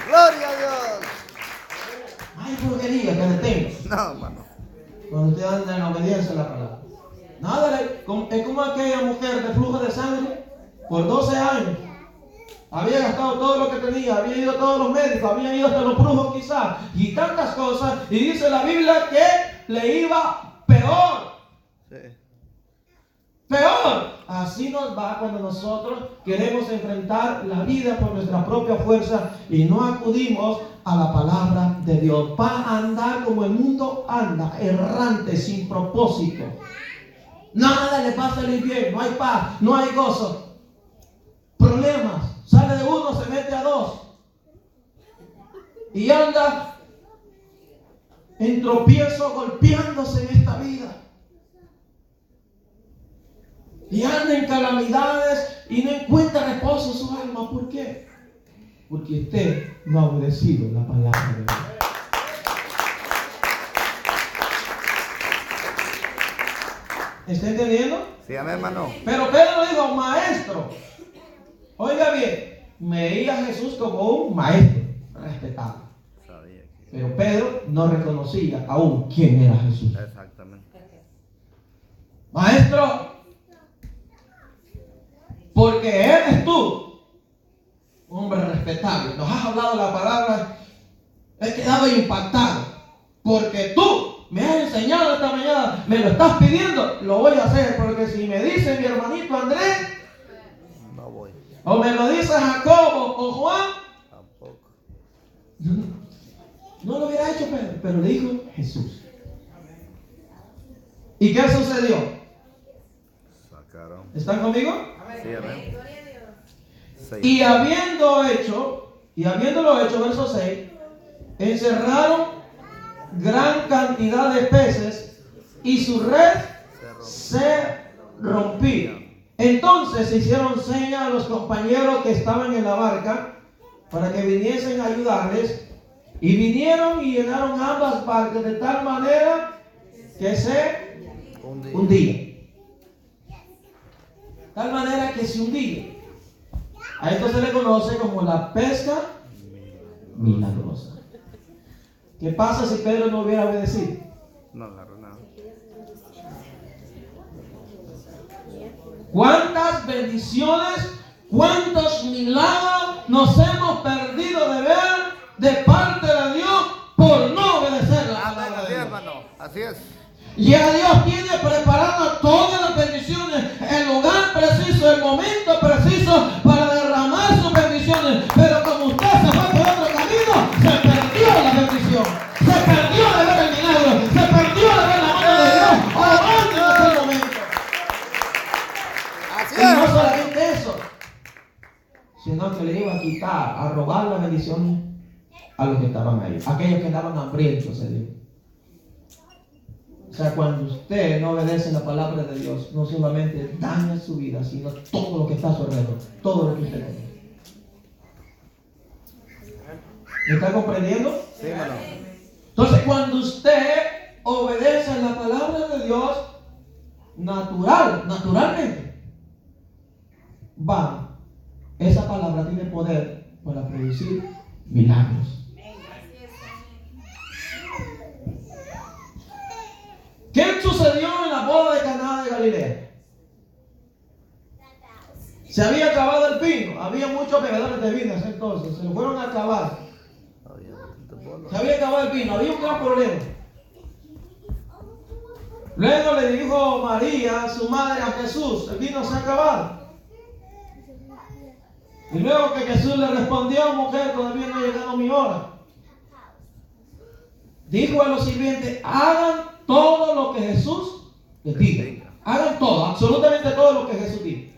Gloria a Dios. Hay brujería que detenga No, hermano. cuando usted anda en obediencia a la palabra. Nada, es como aquella mujer de flujo de sangre por 12 años. Había gastado todo lo que tenía, había ido a todos los médicos, había ido hasta los brujos quizás, y tantas cosas. Y dice la Biblia que le iba peor. Sí. Peor. Así nos va cuando nosotros queremos enfrentar la vida por nuestra propia fuerza y no acudimos a la palabra de Dios. Va a andar como el mundo anda, errante, sin propósito. Nada le va a salir bien, no hay paz, no hay gozo. Problemas, sale de uno, se mete a dos. Y anda en tropiezo, golpeándose en esta vida. Y anda en calamidades y no encuentra reposo en su alma. ¿Por qué? Porque usted no ha obedecido la palabra de Dios. ¿Está entendiendo? Sí, amén, hermano. Pero Pedro dijo: maestro. Oiga bien, veía a Jesús como un maestro respetado. Sabía que... Pero Pedro no reconocía aún quién era Jesús. Exactamente. Maestro, porque eres tú, hombre respetable, nos has hablado la palabra, he quedado impactado, porque tú me has enseñado esta mañana, me lo estás pidiendo, lo voy a hacer, porque si me dice mi hermanito Andrés, No voy. o me lo dice Jacobo o Juan, Tampoco. no lo hubiera hecho Pedro, pero le dijo Jesús. ¿Y qué sucedió? Sacaron. ¿Están conmigo? Sí, amén. Gloria a Dios. Sí. Y habiéndolo hecho, verso 6, encerraron gran cantidad de peces y su red se rompía. Entonces hicieron señas a los compañeros que estaban en la barca para que viniesen a ayudarles, y vinieron y llenaron ambas barcas de tal manera que se hundía. Tal manera que se hundía. A esto se le conoce como la pesca milagrosa. ¿Qué pasa si Pedro no hubiera obedecido? No agarró nada. ¿Cuántas bendiciones, cuántos milagros nos hemos perdido de ver de parte de Dios por no obedecer la Amén, palabra así de es, Dios? hermano. Así es. Ya Dios tiene preparadas todas las bendiciones, el lugar preciso, el momento preciso para derramar sus bendiciones. Pero como usted se fue por otro camino, se perdió la bendición, se perdió de ver el milagro, se perdió de ver la mano de Dios obrando en aquel momento. Así Y no es. solamente eso, sino que le iba a quitar, a robar las bendiciones a los que estaban ahí, aquellos que estaban hambrientos, se dijo. O sea, cuando usted no obedece la palabra de Dios, no solamente daña su vida, sino todo lo que está a su alrededor, todo lo que usted tiene. ¿Me está comprendiendo? Sí, hermano. Entonces, cuando usted obedece la palabra de Dios, naturalmente, esa palabra tiene poder para producir milagros. ¿Qué sucedió en la boda de Caná de Galilea? Se había acabado el vino, había muchos bebedores de vino en ese entonces, se lo fueron a acabar. Se había acabado el vino, había un gran problema. Luego le dijo María, su madre, a Jesús: el vino se ha acabado. Y luego que Jesús le respondió: mujer, todavía no ha llegado mi hora. Dijo a los sirvientes: hagan todo lo que Jesús les diga. Hagan todo, absolutamente todo lo que Jesús diga.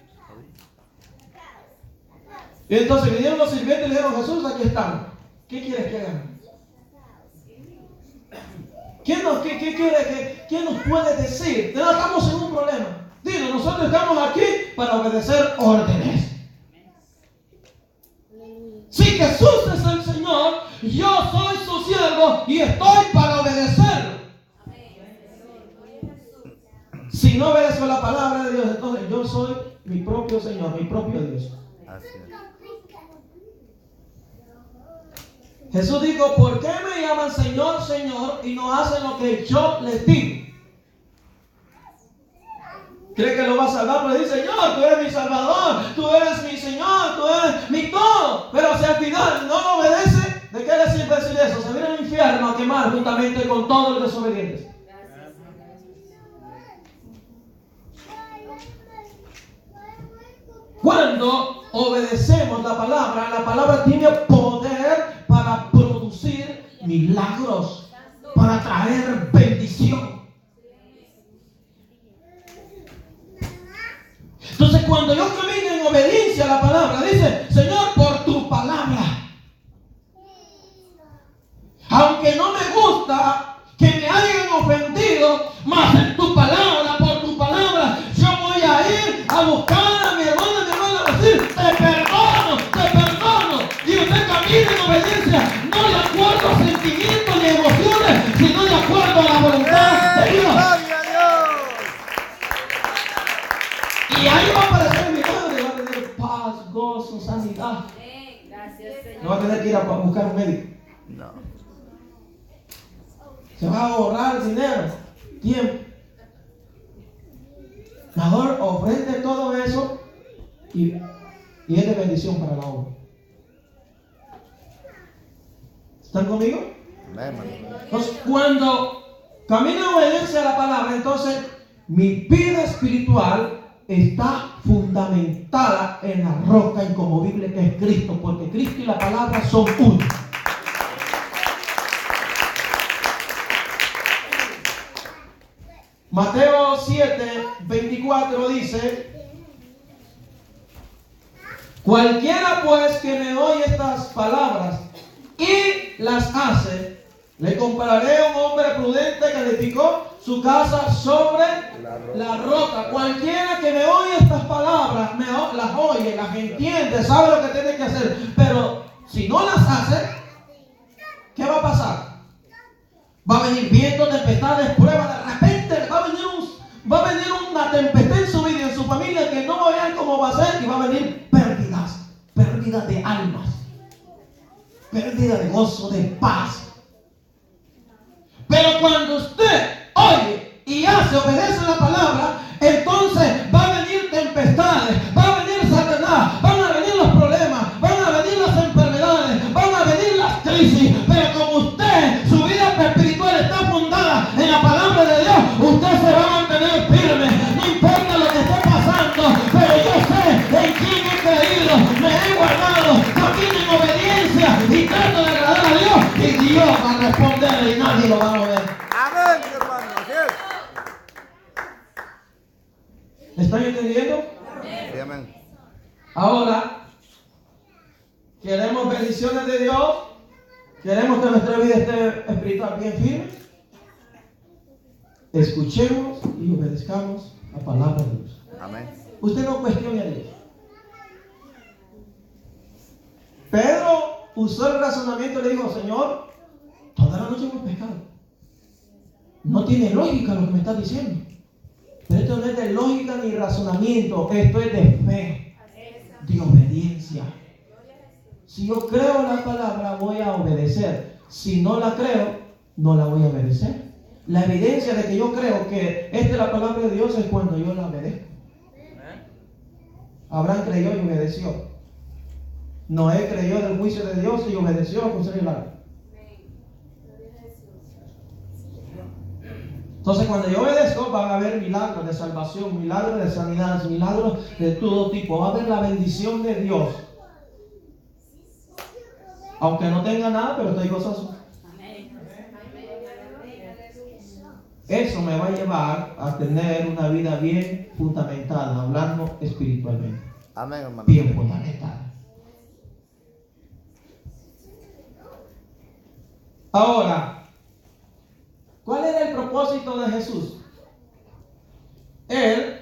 Y entonces vinieron los sirvientes y le dijeron: Jesús, aquí estamos. ¿Qué quieres que hagamos? ¿Quién nos puede decir? No estamos en un problema. Dilo, nosotros estamos aquí para obedecer órdenes. Si Jesús es el Señor, yo soy su siervo y estoy para obedecerlo. Si no obedezco la palabra de Dios, entonces yo soy mi propio Señor, mi propio Dios. Así es. Jesús dijo, ¿por qué me llaman Señor, Señor y no hacen lo que yo les digo? ¿Cree que lo va a salvar? Pues dice, Señor, tú eres mi Salvador, tú eres mi Señor, tú eres mi todo. Pero si al final no lo obedece, ¿de qué le sirve decir eso? Se viene al infierno a quemar juntamente con todos los desobedientes. Cuando obedecemos la palabra tiene poder para producir milagros, para traer bendición. Entonces, cuando yo camino en obediencia a la palabra, dice, Señor, por tu palabra, aunque no me gusta que me hayan ofendido, mas en tu palabra, por tu palabra, yo voy a ir a buscar a mi hermano. Te perdono. Y usted camina en obediencia, no de acuerdo a sentimientos ni emociones, sino de acuerdo a la voluntad de Dios. ¡Gloria a Dios! Y ahí va a aparecer el milagro, va a tener paz, gozo, sanidad. Gracias, Señor. No va a tener que ir a buscar un médico. No. Se va a ahorrar dinero, tiempo. Mejor ofrende todo eso y es de bendición para la obra. ¿Están conmigo? Amén, hermano. Entonces, cuando camino en obediencia a la palabra, entonces mi vida espiritual está fundamentada en la roca inconmovible que es Cristo, porque Cristo y la palabra son uno. Mateo 7:24 dice, cualquiera pues que me oye estas palabras y las hace, le compararé a un hombre prudente que edificó su casa sobre la roca. Cualquiera que me oye estas palabras, las oye, las entiende, sabe lo que tiene que hacer, pero si no las hace, ¿qué va a pasar? Va a venir viento, tempestades, pruebas, de repente va a venir una tempestad en su vida y en su familia que no va a ver cómo va a ser, y va a venir pérdidas de almas, pérdida de gozo, de paz. Pero cuando usted oye y obedece la palabra, entonces va a venir tempestades, va a venir Satanás, van a venir los problemas, van a venir las enfermedades, van a venir las crisis, pero como usted, su vida espiritual está fundada en la palabra de Dios, usted se va a mantener firme, no importa lo que esté pasando, pero yo sé en quién he creído, me he guardado, camino en obediencia y trato de agradar a Dios, y Dios va a responder y nadie lo va a mover. Amén, mi hermano. Así es. ¿Están entendiendo? Sí, amén. Ahora, queremos bendiciones de Dios, queremos que nuestra vida esté espiritual bien firme. Escuchemos y obedezcamos la palabra de Dios. Amén. Usted no cuestione a Dios. Pedro usó el razonamiento y le dijo, Señor, toda la noche hemos pescado. No tiene lógica lo que me estás diciendo. Pero esto no es de lógica ni razonamiento, esto es de fe, de obediencia. Si yo creo la palabra, voy a obedecer. Si no la creo, no la voy a obedecer. La evidencia de que yo creo que esta es la palabra de Dios es cuando yo la obedezco. Abraham creyó y obedeció. Noé creyó del juicio de Dios y obedeció a conseguir el arca. Entonces, cuando yo obedezco, van a haber milagros de salvación, milagros de sanidad, milagros de todo tipo. Va a haber la bendición de Dios. Aunque no tenga nada, pero estoy gozoso. Eso me va a llevar a tener una vida bien fundamentada, hablando espiritualmente. Amén, hermano. Bien fundamentada. Ahora, ¿cuál era el propósito de Jesús? Él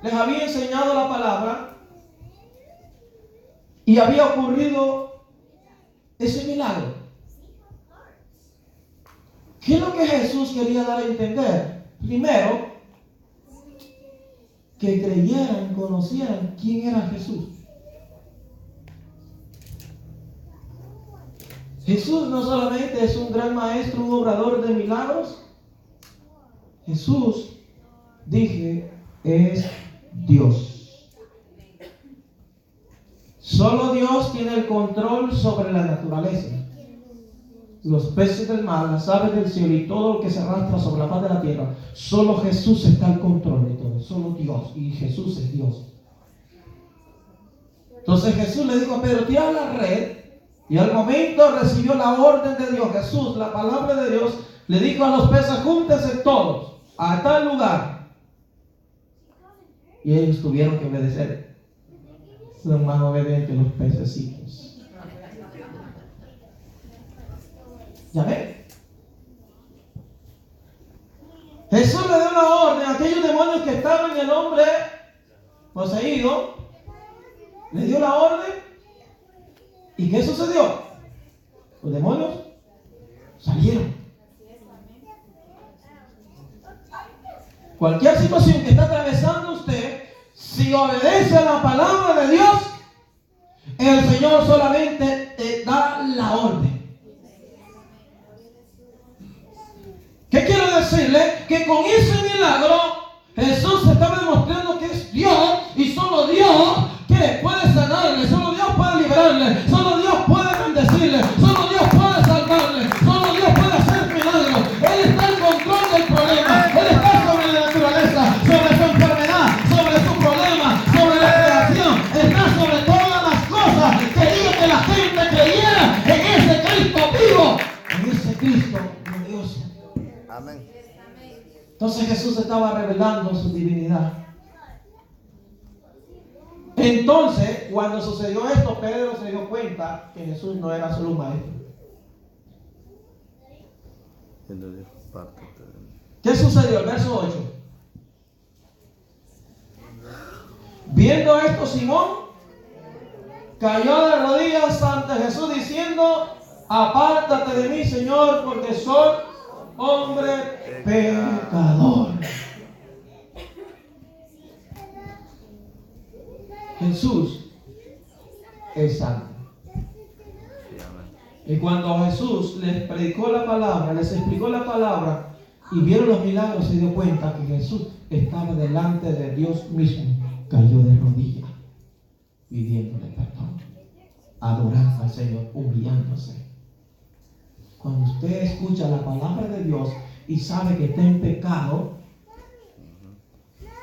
les había enseñado la palabra y había ocurrido ese milagro. ¿Qué es lo que Jesús quería dar a entender? Primero, que creyeran, conocieran quién era Jesús. Jesús no solamente es un gran maestro, un obrador de milagros. Jesús, dije, es Dios. Solo Dios tiene el control sobre la naturaleza. Los peces del mar, las aves del cielo y todo lo que se arrastra sobre la faz de la tierra. Solo Jesús está al control de todo. Solo Dios. Y Jesús es Dios. Entonces Jesús le dijo a Pedro, tira la red. Y al momento recibió la orden de Dios. Jesús, la palabra de Dios, le dijo a los peces, júntense todos a tal lugar. Y ellos tuvieron que obedecer. Son más obedientes los pececitos. ¿Ya ven? Jesús le dio la orden a aquellos demonios que estaban en el hombre poseído. Le dio la orden. ¿Y qué sucedió? Los demonios salieron. Cualquier situación que está atravesando usted, si obedece a la palabra de Dios, el Señor solamente te da la orden. ¿Qué quiero decirle? Que con ese milagro Jesús estaba demostrando que es Dios y solo Dios que puede sanarle, solo Dios puede librarle, solo Dios puede bendecirle, solo Dios puede salvarle, solo Dios puede hacer milagros. Él está en control del problema, Él está sobre la naturaleza, sobre su enfermedad, sobre su problema, sobre la creación, está sobre todas las cosas. Quería que la gente creyera en ese Cristo vivo, en ese Cristo glorioso. Amén. Entonces Jesús estaba revelando su divinidad. Entonces, cuando sucedió esto, Pedro se dio cuenta que Jesús no era solo un maestro. ¿Qué sucedió? El verso 8. Viendo esto, Simón cayó de rodillas ante Jesús diciendo, apártate de mí, Señor, porque soy hombre pecador. Jesús es santo. Y cuando Jesús les predicó la palabra, les explicó la palabra y vieron los milagros, se dio cuenta que Jesús estaba delante de Dios mismo. Cayó de rodillas, pidiéndole perdón, adorando al Señor, humillándose. Cuando usted escucha la palabra de Dios y sabe que está en pecado,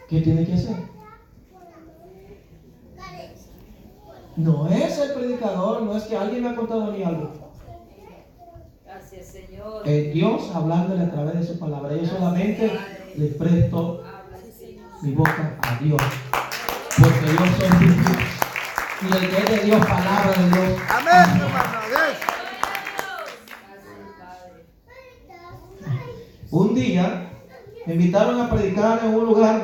¿qué tiene que hacer? No es el predicador, no es que alguien me ha contado a mí algo. Gracias, Señor. Es Dios hablándole a través de su palabra. Yo solamente le presto mi boca a Dios, porque yo soy Dios. Y el que es de Dios, palabra de Dios. Amén, hermano. Yes. Un día me invitaron a predicar en un lugar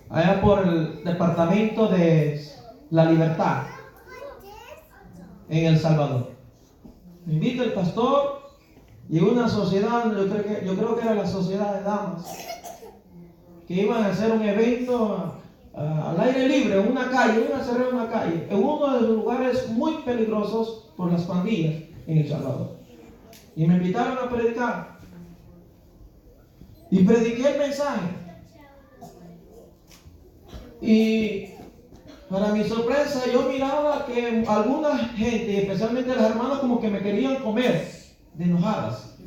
allá por el departamento de La Libertad en El Salvador. Me invita el pastor y una sociedad, yo creo que era la sociedad de damas, que iban a hacer un evento al aire libre, en una calle, iban a cerrar una calle, en uno de los lugares muy peligrosos por las pandillas en El Salvador. Y me invitaron a predicar. Y prediqué el mensaje. Y para mi sorpresa, yo miraba que alguna gente, especialmente las hermanas, como que me querían comer de enojadas.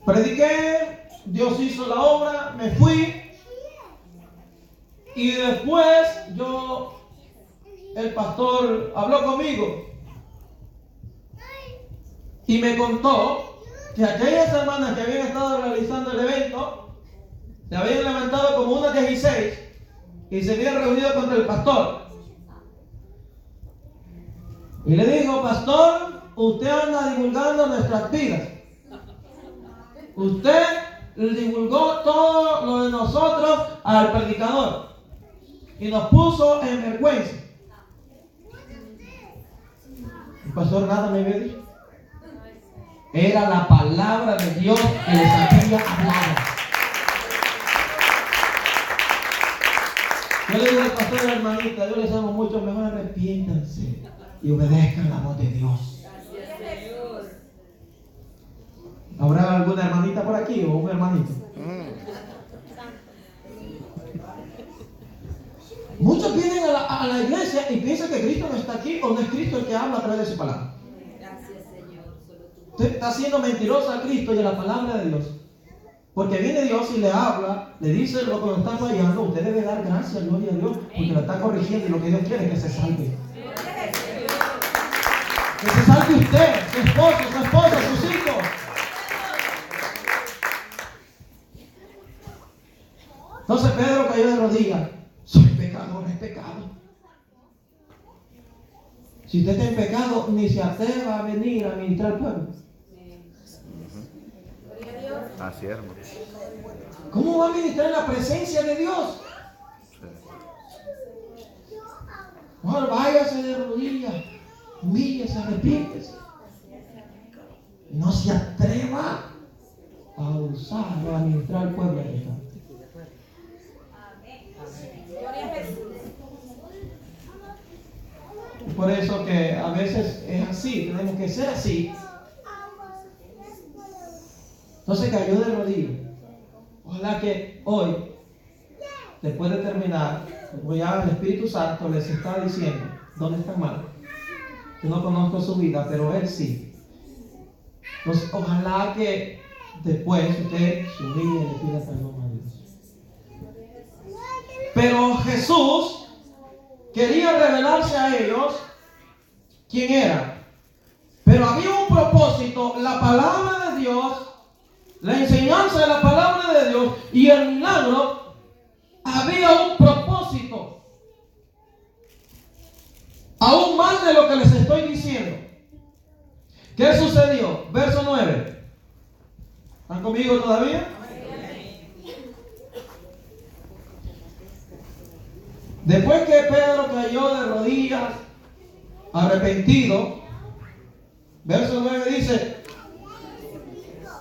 Prediqué, Dios hizo la obra, me fui. Y después el pastor habló conmigo y me contó que aquellas hermanas que habían estado realizando el evento se habían levantado como unas 16 y se había reunido con el pastor. Y le dijo: pastor, usted anda divulgando nuestras vidas. Usted divulgó todo lo de nosotros al predicador y nos puso en vergüenza. El pastor nada me había dicho. Era la palabra de Dios que les había hablado. Yo le digo al pastor y a la hermanita, yo les amo mucho, mejor arrepiéntanse y obedezcan la voz de Dios. Gracias, Señor. ¿Habrá alguna hermanita por aquí o un hermanito? Muchos vienen a la iglesia y piensan que Cristo no está aquí, o no es Cristo el que habla a través de su palabra. Gracias, Señor. Solo tú. Usted está siendo mentiroso a Cristo y a la palabra de Dios. Porque viene Dios y le habla, le dice lo que lo está fallando. Usted debe dar gracias, gloria a Dios, porque lo está corrigiendo y lo que Dios quiere es que se salve. Que se salve usted, su esposo, su esposa, sus hijos. Entonces Pedro cayó de rodillas. Soy pecador, es pecado. Si usted está en pecado, ni se atreva a venir a ministrar al pueblo. Así es, hermano. ¿Cómo va a ministrar en la presencia de Dios? Bueno, váyase de rodillas, humíllese, arrepiéntese. No se atreva a usar o a ministrar al pueblo de Dios. Por eso que a veces es así, tenemos que ser así. Entonces cayó de rodillas. Ojalá que hoy, después de terminar, ya el Espíritu Santo les está diciendo dónde están mal. Yo no conozco su vida, pero Él sí. Entonces, ojalá que después usted se humille y le pida perdón a Dios. Pero Jesús quería revelarse a ellos quién era. Pero había un propósito, la palabra de Dios, la enseñanza de la palabra de Dios y el milagro. Había un propósito. Aún más de lo que les estoy diciendo. ¿Qué sucedió? Verso 9. ¿Están conmigo todavía? Después que Pedro cayó de rodillas, arrepentido, verso 9 dice: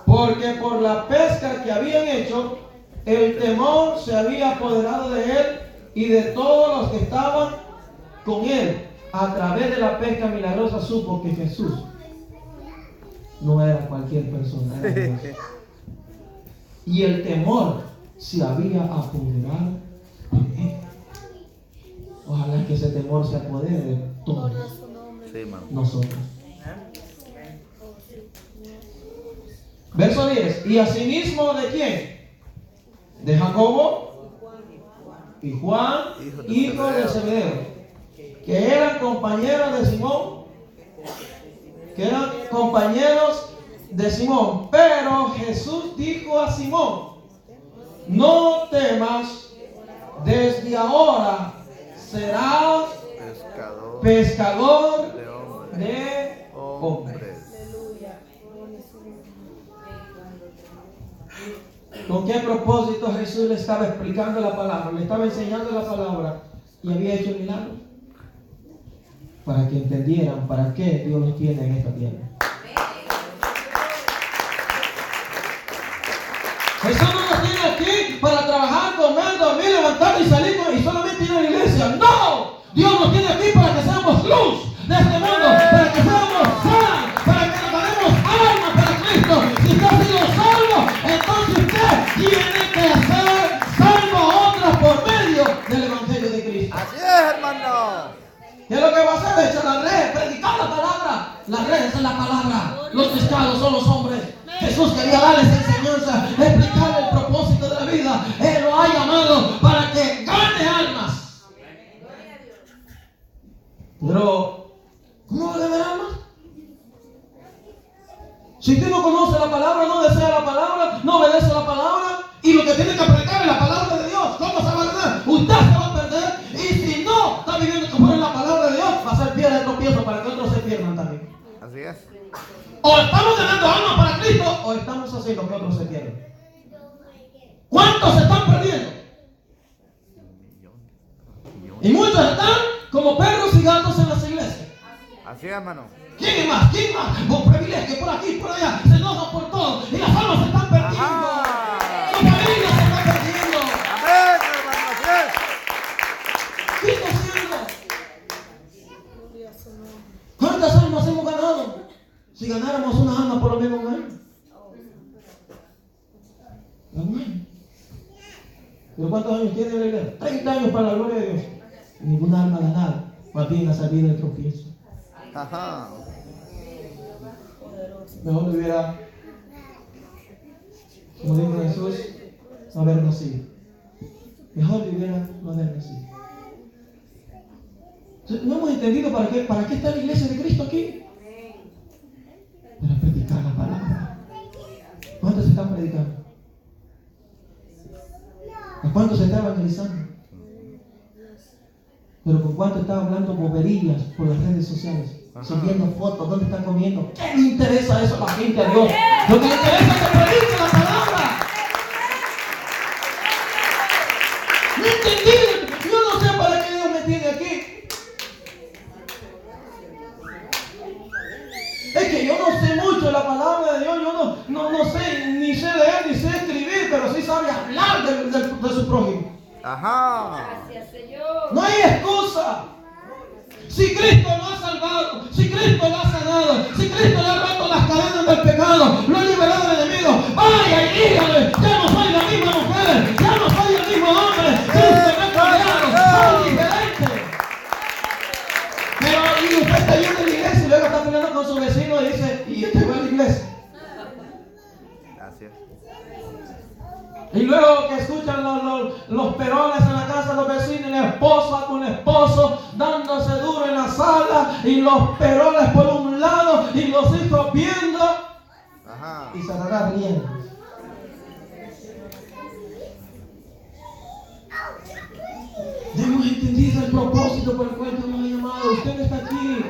porque por la pesca que habían hecho, el temor se había apoderado de él y de todos los que estaban con él. A través de la pesca milagrosa supo que Jesús no era cualquier persona, era Dios. Y el temor se había apoderado de él. Ojalá que ese temor se apodere de todos nosotros. Verso 10. Y asimismo, ¿de quién? De Jacobo y Juan, hijo de Zebedeo, que eran compañeros de Simón. Pero Jesús dijo a Simón: no temas, desde ahora serás pescador de hombres. ¿Con qué propósito Jesús le estaba explicando la palabra? Le estaba enseñando la palabra y había hecho el milagro. Para que entendieran para qué Dios los tiene en esta tierra. Jesús no nos tiene aquí para trabajar, comer, dormir, levantar y salir y solamente ir a la iglesia. ¡No! Dios nos tiene aquí para que seamos luz de este mundo, para que seamos sal, para que nos ganemos alma para Cristo. Si usted ha sido salvo, entonces usted tiene que ser salvo a otras por medio del Evangelio de Cristo. Así es, hermano. ¿Qué es lo que va a hacer? Echar la red, predicar la palabra. La red es la palabra, los pescados son los hombres. Jesús quería darles enseñanza, explicarle el propósito de la vida. Él lo ha llamado para que gane almas. Pero, ¿cómo va a ganar almas? Si usted no conoce la palabra, no desea la palabra, no obedece la palabra, y lo que tiene que predicar es la palabra de Dios, ¿cómo se va a ganar? Usted se va a perder. ganando almas para Cristo o estamos haciendo que otros se pierdan? ¿Cuántos se están perdiendo? Y muchos están como perros y gatos en las iglesias. Así es, hermano. ¿Quién es más? ¿Quién más? Con privilegio, por aquí, por allá. Se enojan por todo. Y las almas se están perdiendo. Ajá. Su familia se está perdiendo. Amén, hermano. Así es. ¿Qué está haciendo? ¿Cuántas almas hemos ganado? Si ganáramos una alma por lo menos un año. Un año. ¿Pero cuántos años tiene la iglesia? 30 años para la gloria de Dios. Ninguna alma ganada. Más bien ha salido del tropiezo. Ajá. Mejor le hubiera, como dijo Jesús, no haber nacido. Mejor le hubiera no haber nacido. No hemos entendido para qué está la iglesia de Cristo aquí. Para predicar la palabra. ¿Cuántos se están predicando? ¿A cuántos se está evangelizando? Pero con cuánto está hablando boberías por las redes sociales. Subiendo fotos, ¿dónde están comiendo? ¿Qué le interesa eso a la gente, a Dios? Lo que le interesa es que predique la palabra. No entendí. Yo no sé para qué Dios me tiene aquí. Es que yo no sé mucho de la palabra de Dios. Yo no sé, ni sé leer, ni sé escribir, pero sí sabe hablar de su prójimo. Ajá. Gracias, Señor. No hay excusa. Si Cristo lo ha salvado, si Cristo lo ha sanado, si Cristo le ha roto las cadenas del pecado, lo ha liberado del enemigo, vaya y dígale, ya no soy la misma mujer, ya no soy el mismo hombre, Cristo me ha cambiado, soy diferente. Pero y usted está yendo a la iglesia y luego está peleando con su vecino y dice, y este va a la iglesia. Gracias. Y luego que escuchan los perones en la casa de los vecinos, la esposa con el esposo dándose duro en la sala, y los perones por un lado y los hijos viendo. Ajá. Y Satanás riendo. Hemos entendido el propósito por el cual Dios nos ha llamado. Usted está aquí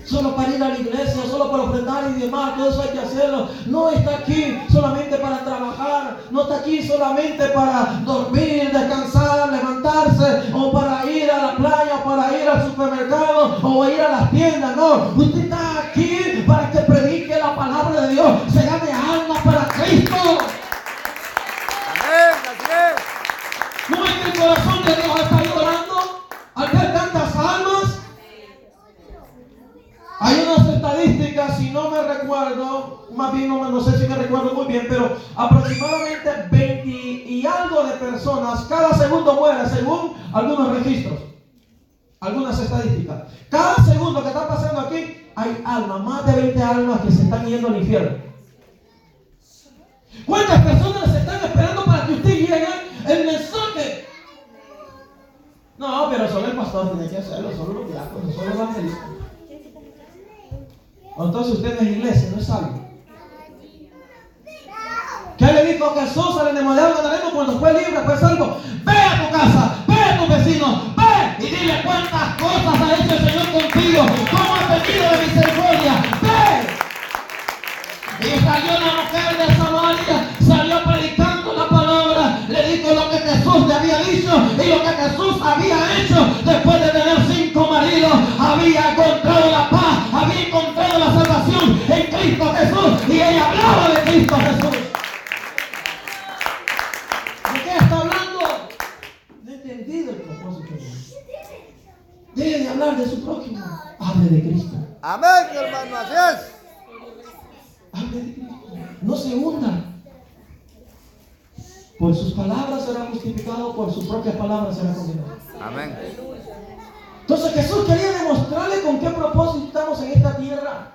solo para ir a la iglesia, solo para ofrendar y demás, todo eso hay que hacerlo. No está aquí solamente para trabajar, no está aquí solamente para dormir, descansar, levantarse, o para ir a la playa, o para ir al supermercado, o ir a las tiendas. No, usted está aquí para que predique la palabra de Dios, se gane almas para Cristo. Amén. Así es. ¿No es que el corazón de Dios está llorando al ver tantas almas? Hay unas estadísticas, si no me recuerdo, más bien no sé si me recuerdo muy bien, pero aproximadamente 20 y algo de personas cada segundo muere, según algunos registros, algunas estadísticas. Cada segundo que está pasando aquí, hay almas, más de 20 almas que se están yendo al infierno. ¿Cuántas personas están esperando para que usted llegue el mensaje? No, pero solo el pastor tiene que hacerlo, solo los diáconos, solo los evangelistas. Entonces usted no es iglesia, no es salvo. ¿Qué le dijo Jesús al endemoniado gadareno cuando fue libre, fue salvo? Ve a tu casa, ve a tus vecinos, ve y dile cuántas cosas ha hecho el Señor contigo, cómo ha tenido de misericordia. Ve. Y salió la mujer de Samaria, salió predicando la palabra, le dijo lo que Jesús le había dicho y lo que Jesús había hecho. Después de tener 5 maridos, había encontrado la paz, había encontrado la salvación en Cristo Jesús, y ella hablaba de Cristo Jesús. ¿De qué está hablando? No he entendido el propósito de Dios. Deje de hablar de su prójimo, hable de Cristo. Amén, mi hermano. Así es. Hable de Cristo. No se hunda. Por sus palabras será justificado, por sus propias palabras será condenado. Amén. Entonces Jesús quería demostrarle con qué propósito estamos en esta tierra.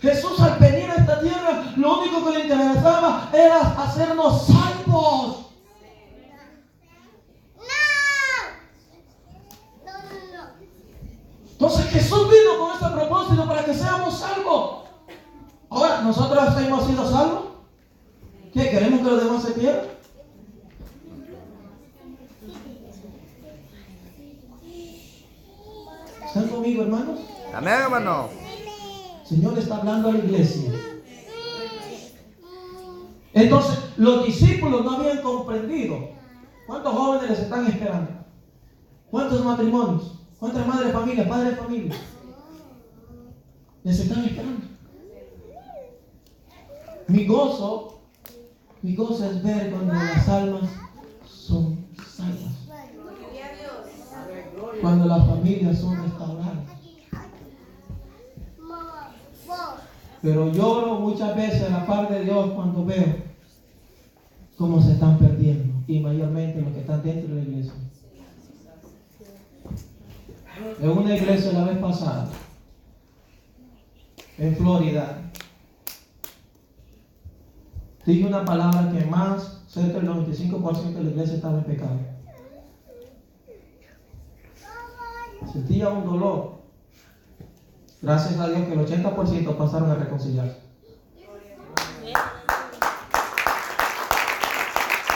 Jesús, al venir a esta tierra, lo único que le interesaba era hacernos salvos. Entonces Jesús vino con este propósito para que seamos salvos. Ahora, ¿nosotros hemos sido salvos? ¿Qué? ¿Queremos que los demás se pierdan? ¿Están conmigo, hermanos? Amén, hermano. El Señor está hablando a la iglesia Entonces, los discípulos no habían comprendido. ¿Cuántos jóvenes les están esperando? ¿Cuántos matrimonios? ¿Cuántas madres de familia, padres de familia? Les están esperando. Mi gozo es ver cuando las almas son salvas. Cuando las familias son restauradas. Pero lloro muchas veces a la par de Dios cuando veo cómo se están perdiendo. Y mayormente los que están dentro de la iglesia. En una iglesia la vez pasada, en Florida, dije una palabra que más, cerca del 95% de la iglesia estaba en pecado. Sentía un dolor. Gracias a Dios que el 80% pasaron a reconciliarse.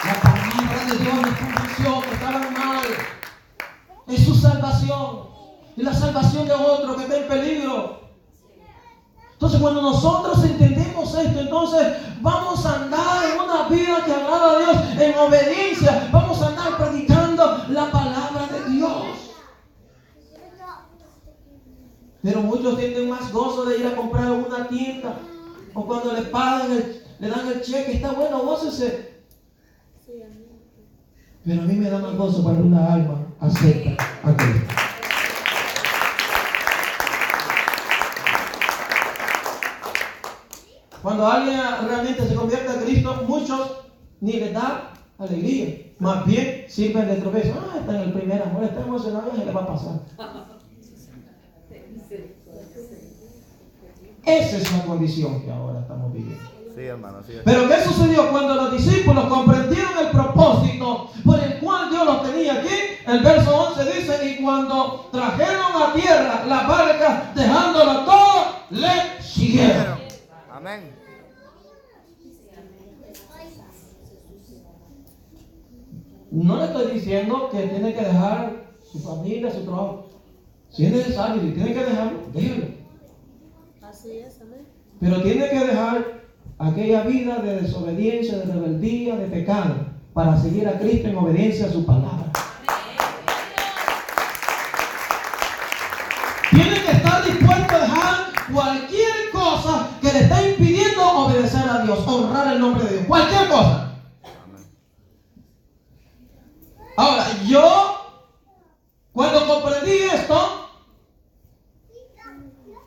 La palabra de Dios les convenció que estaban mal. Es su salvación. Y la salvación de otro que está en peligro. Entonces, cuando nosotros entendemos esto, entonces vamos a andar en una vida que agrada a Dios, en obediencia. Vamos a andar predicando la palabra de Dios. Pero muchos tienen más gozo de ir a comprar en una tienda, o cuando le pagan, le dan el cheque. Está bueno, gócese. Pero a mí me da más gozo cuando una alma acepta a Cristo. Cuando alguien realmente se convierte a Cristo, muchos ni les da alegría. Más bien sirven de tropiezo. Está en el primer amor, está emocionado y se le va a pasar. Esa es la condición que ahora estamos viviendo. Sí, hermano, sí. Pero ¿qué sucedió cuando los discípulos comprendieron el propósito por el cual Dios los tenía aquí? El verso 11 dice: y cuando trajeron a tierra la barca, dejándolo todo, le siguieron. Amén. No le estoy diciendo que tiene que dejar su familia, su trabajo. Si es necesario, si tiene que dejarlo, déjelo. Así es, amén. Pero tiene que dejar aquella vida de desobediencia, de rebeldía, de pecado, para seguir a Cristo en obediencia a su palabra. Tiene que estar dispuesto a dejar cualquier cosa que le está impidiendo obedecer a Dios, honrar el nombre de Dios. Cualquier cosa. Ahora, yo, cuando comprendí esto,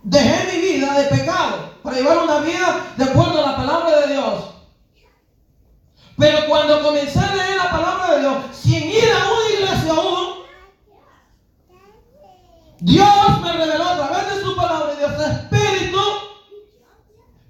dejé mi vida de pecado para llevar una vida de acuerdo a la palabra de Dios. Pero cuando comencé a leer la palabra de Dios, sin ir a una iglesia aún, Dios me reveló a través de su palabra y de su espíritu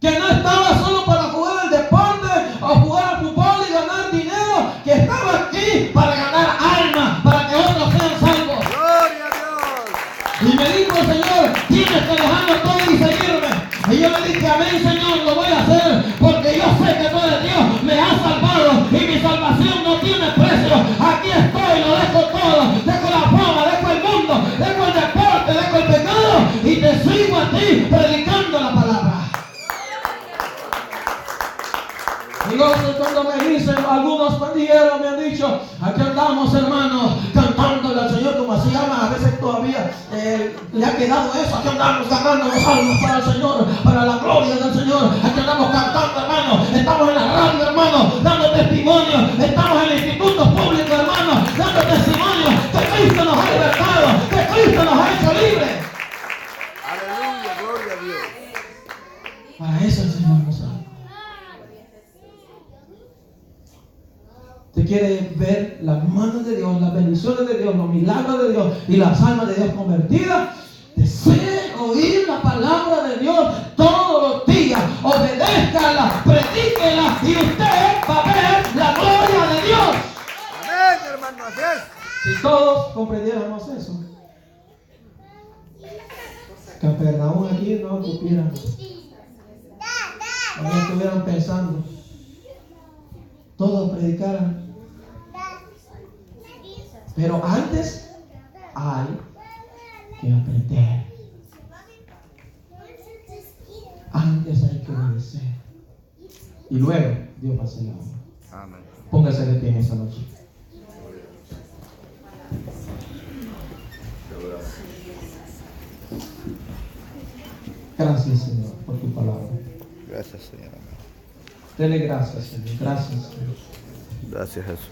que no estaba solo para jugar al deporte o jugar al fútbol y ganar dinero, que estaba aquí para ganar almas, para que otros sean salvos. Gloria a Dios. Y me dijo el Señor: tienes que dejarlo todo y seguirme. Y yo le dije: amén, Señor, lo voy a hacer, porque yo sé que tú eres Dios, me has salvado y mi salvación no tiene precio. Aquí estoy, lo dejo todo, dejo la fama, dejo el mundo, dejo el deporte, dejo el pecado y te sigo a ti predicando la palabra. Y cuando me dicen, algunos pandilleros me han dicho: aquí andamos, hermanos, cantándole al Señor, como así llama, a veces todavía le ha quedado eso. Aquí andamos ganando los almas para el Señor, para la gloria del Señor. Aquí andamos cantando, hermano. Estamos en la radio, hermano, dando testimonio. Estamos en el instituto público, hermano, dando testimonio que Cristo nos ha libertado, que Cristo nos ha hecho libres. Aleluya, gloria a Dios. Para eso el Señor nos salva. Usted quiere ver las manos de Dios, las bendiciones de Dios, los milagros de Dios y las almas de Dios convertidas. Desee oír la palabra de Dios todos los días. Obedézcala, predíquela y usted va a ver la gloria de Dios. Amén, hermano, así es. Si todos comprendiéramos eso, Capernaum aquí no ocupieran, no estuvieran pensando, todos predicaran. Pero antes hay que aprender. Antes hay que obedecer. Y luego Dios va a hacer la obra. Amén. Póngase de pie en esta noche. Gracias, Señor, por tu palabra. Gracias, Señor. Dele gracias, Señor. Gracias, Señor. Gracias, Jesús.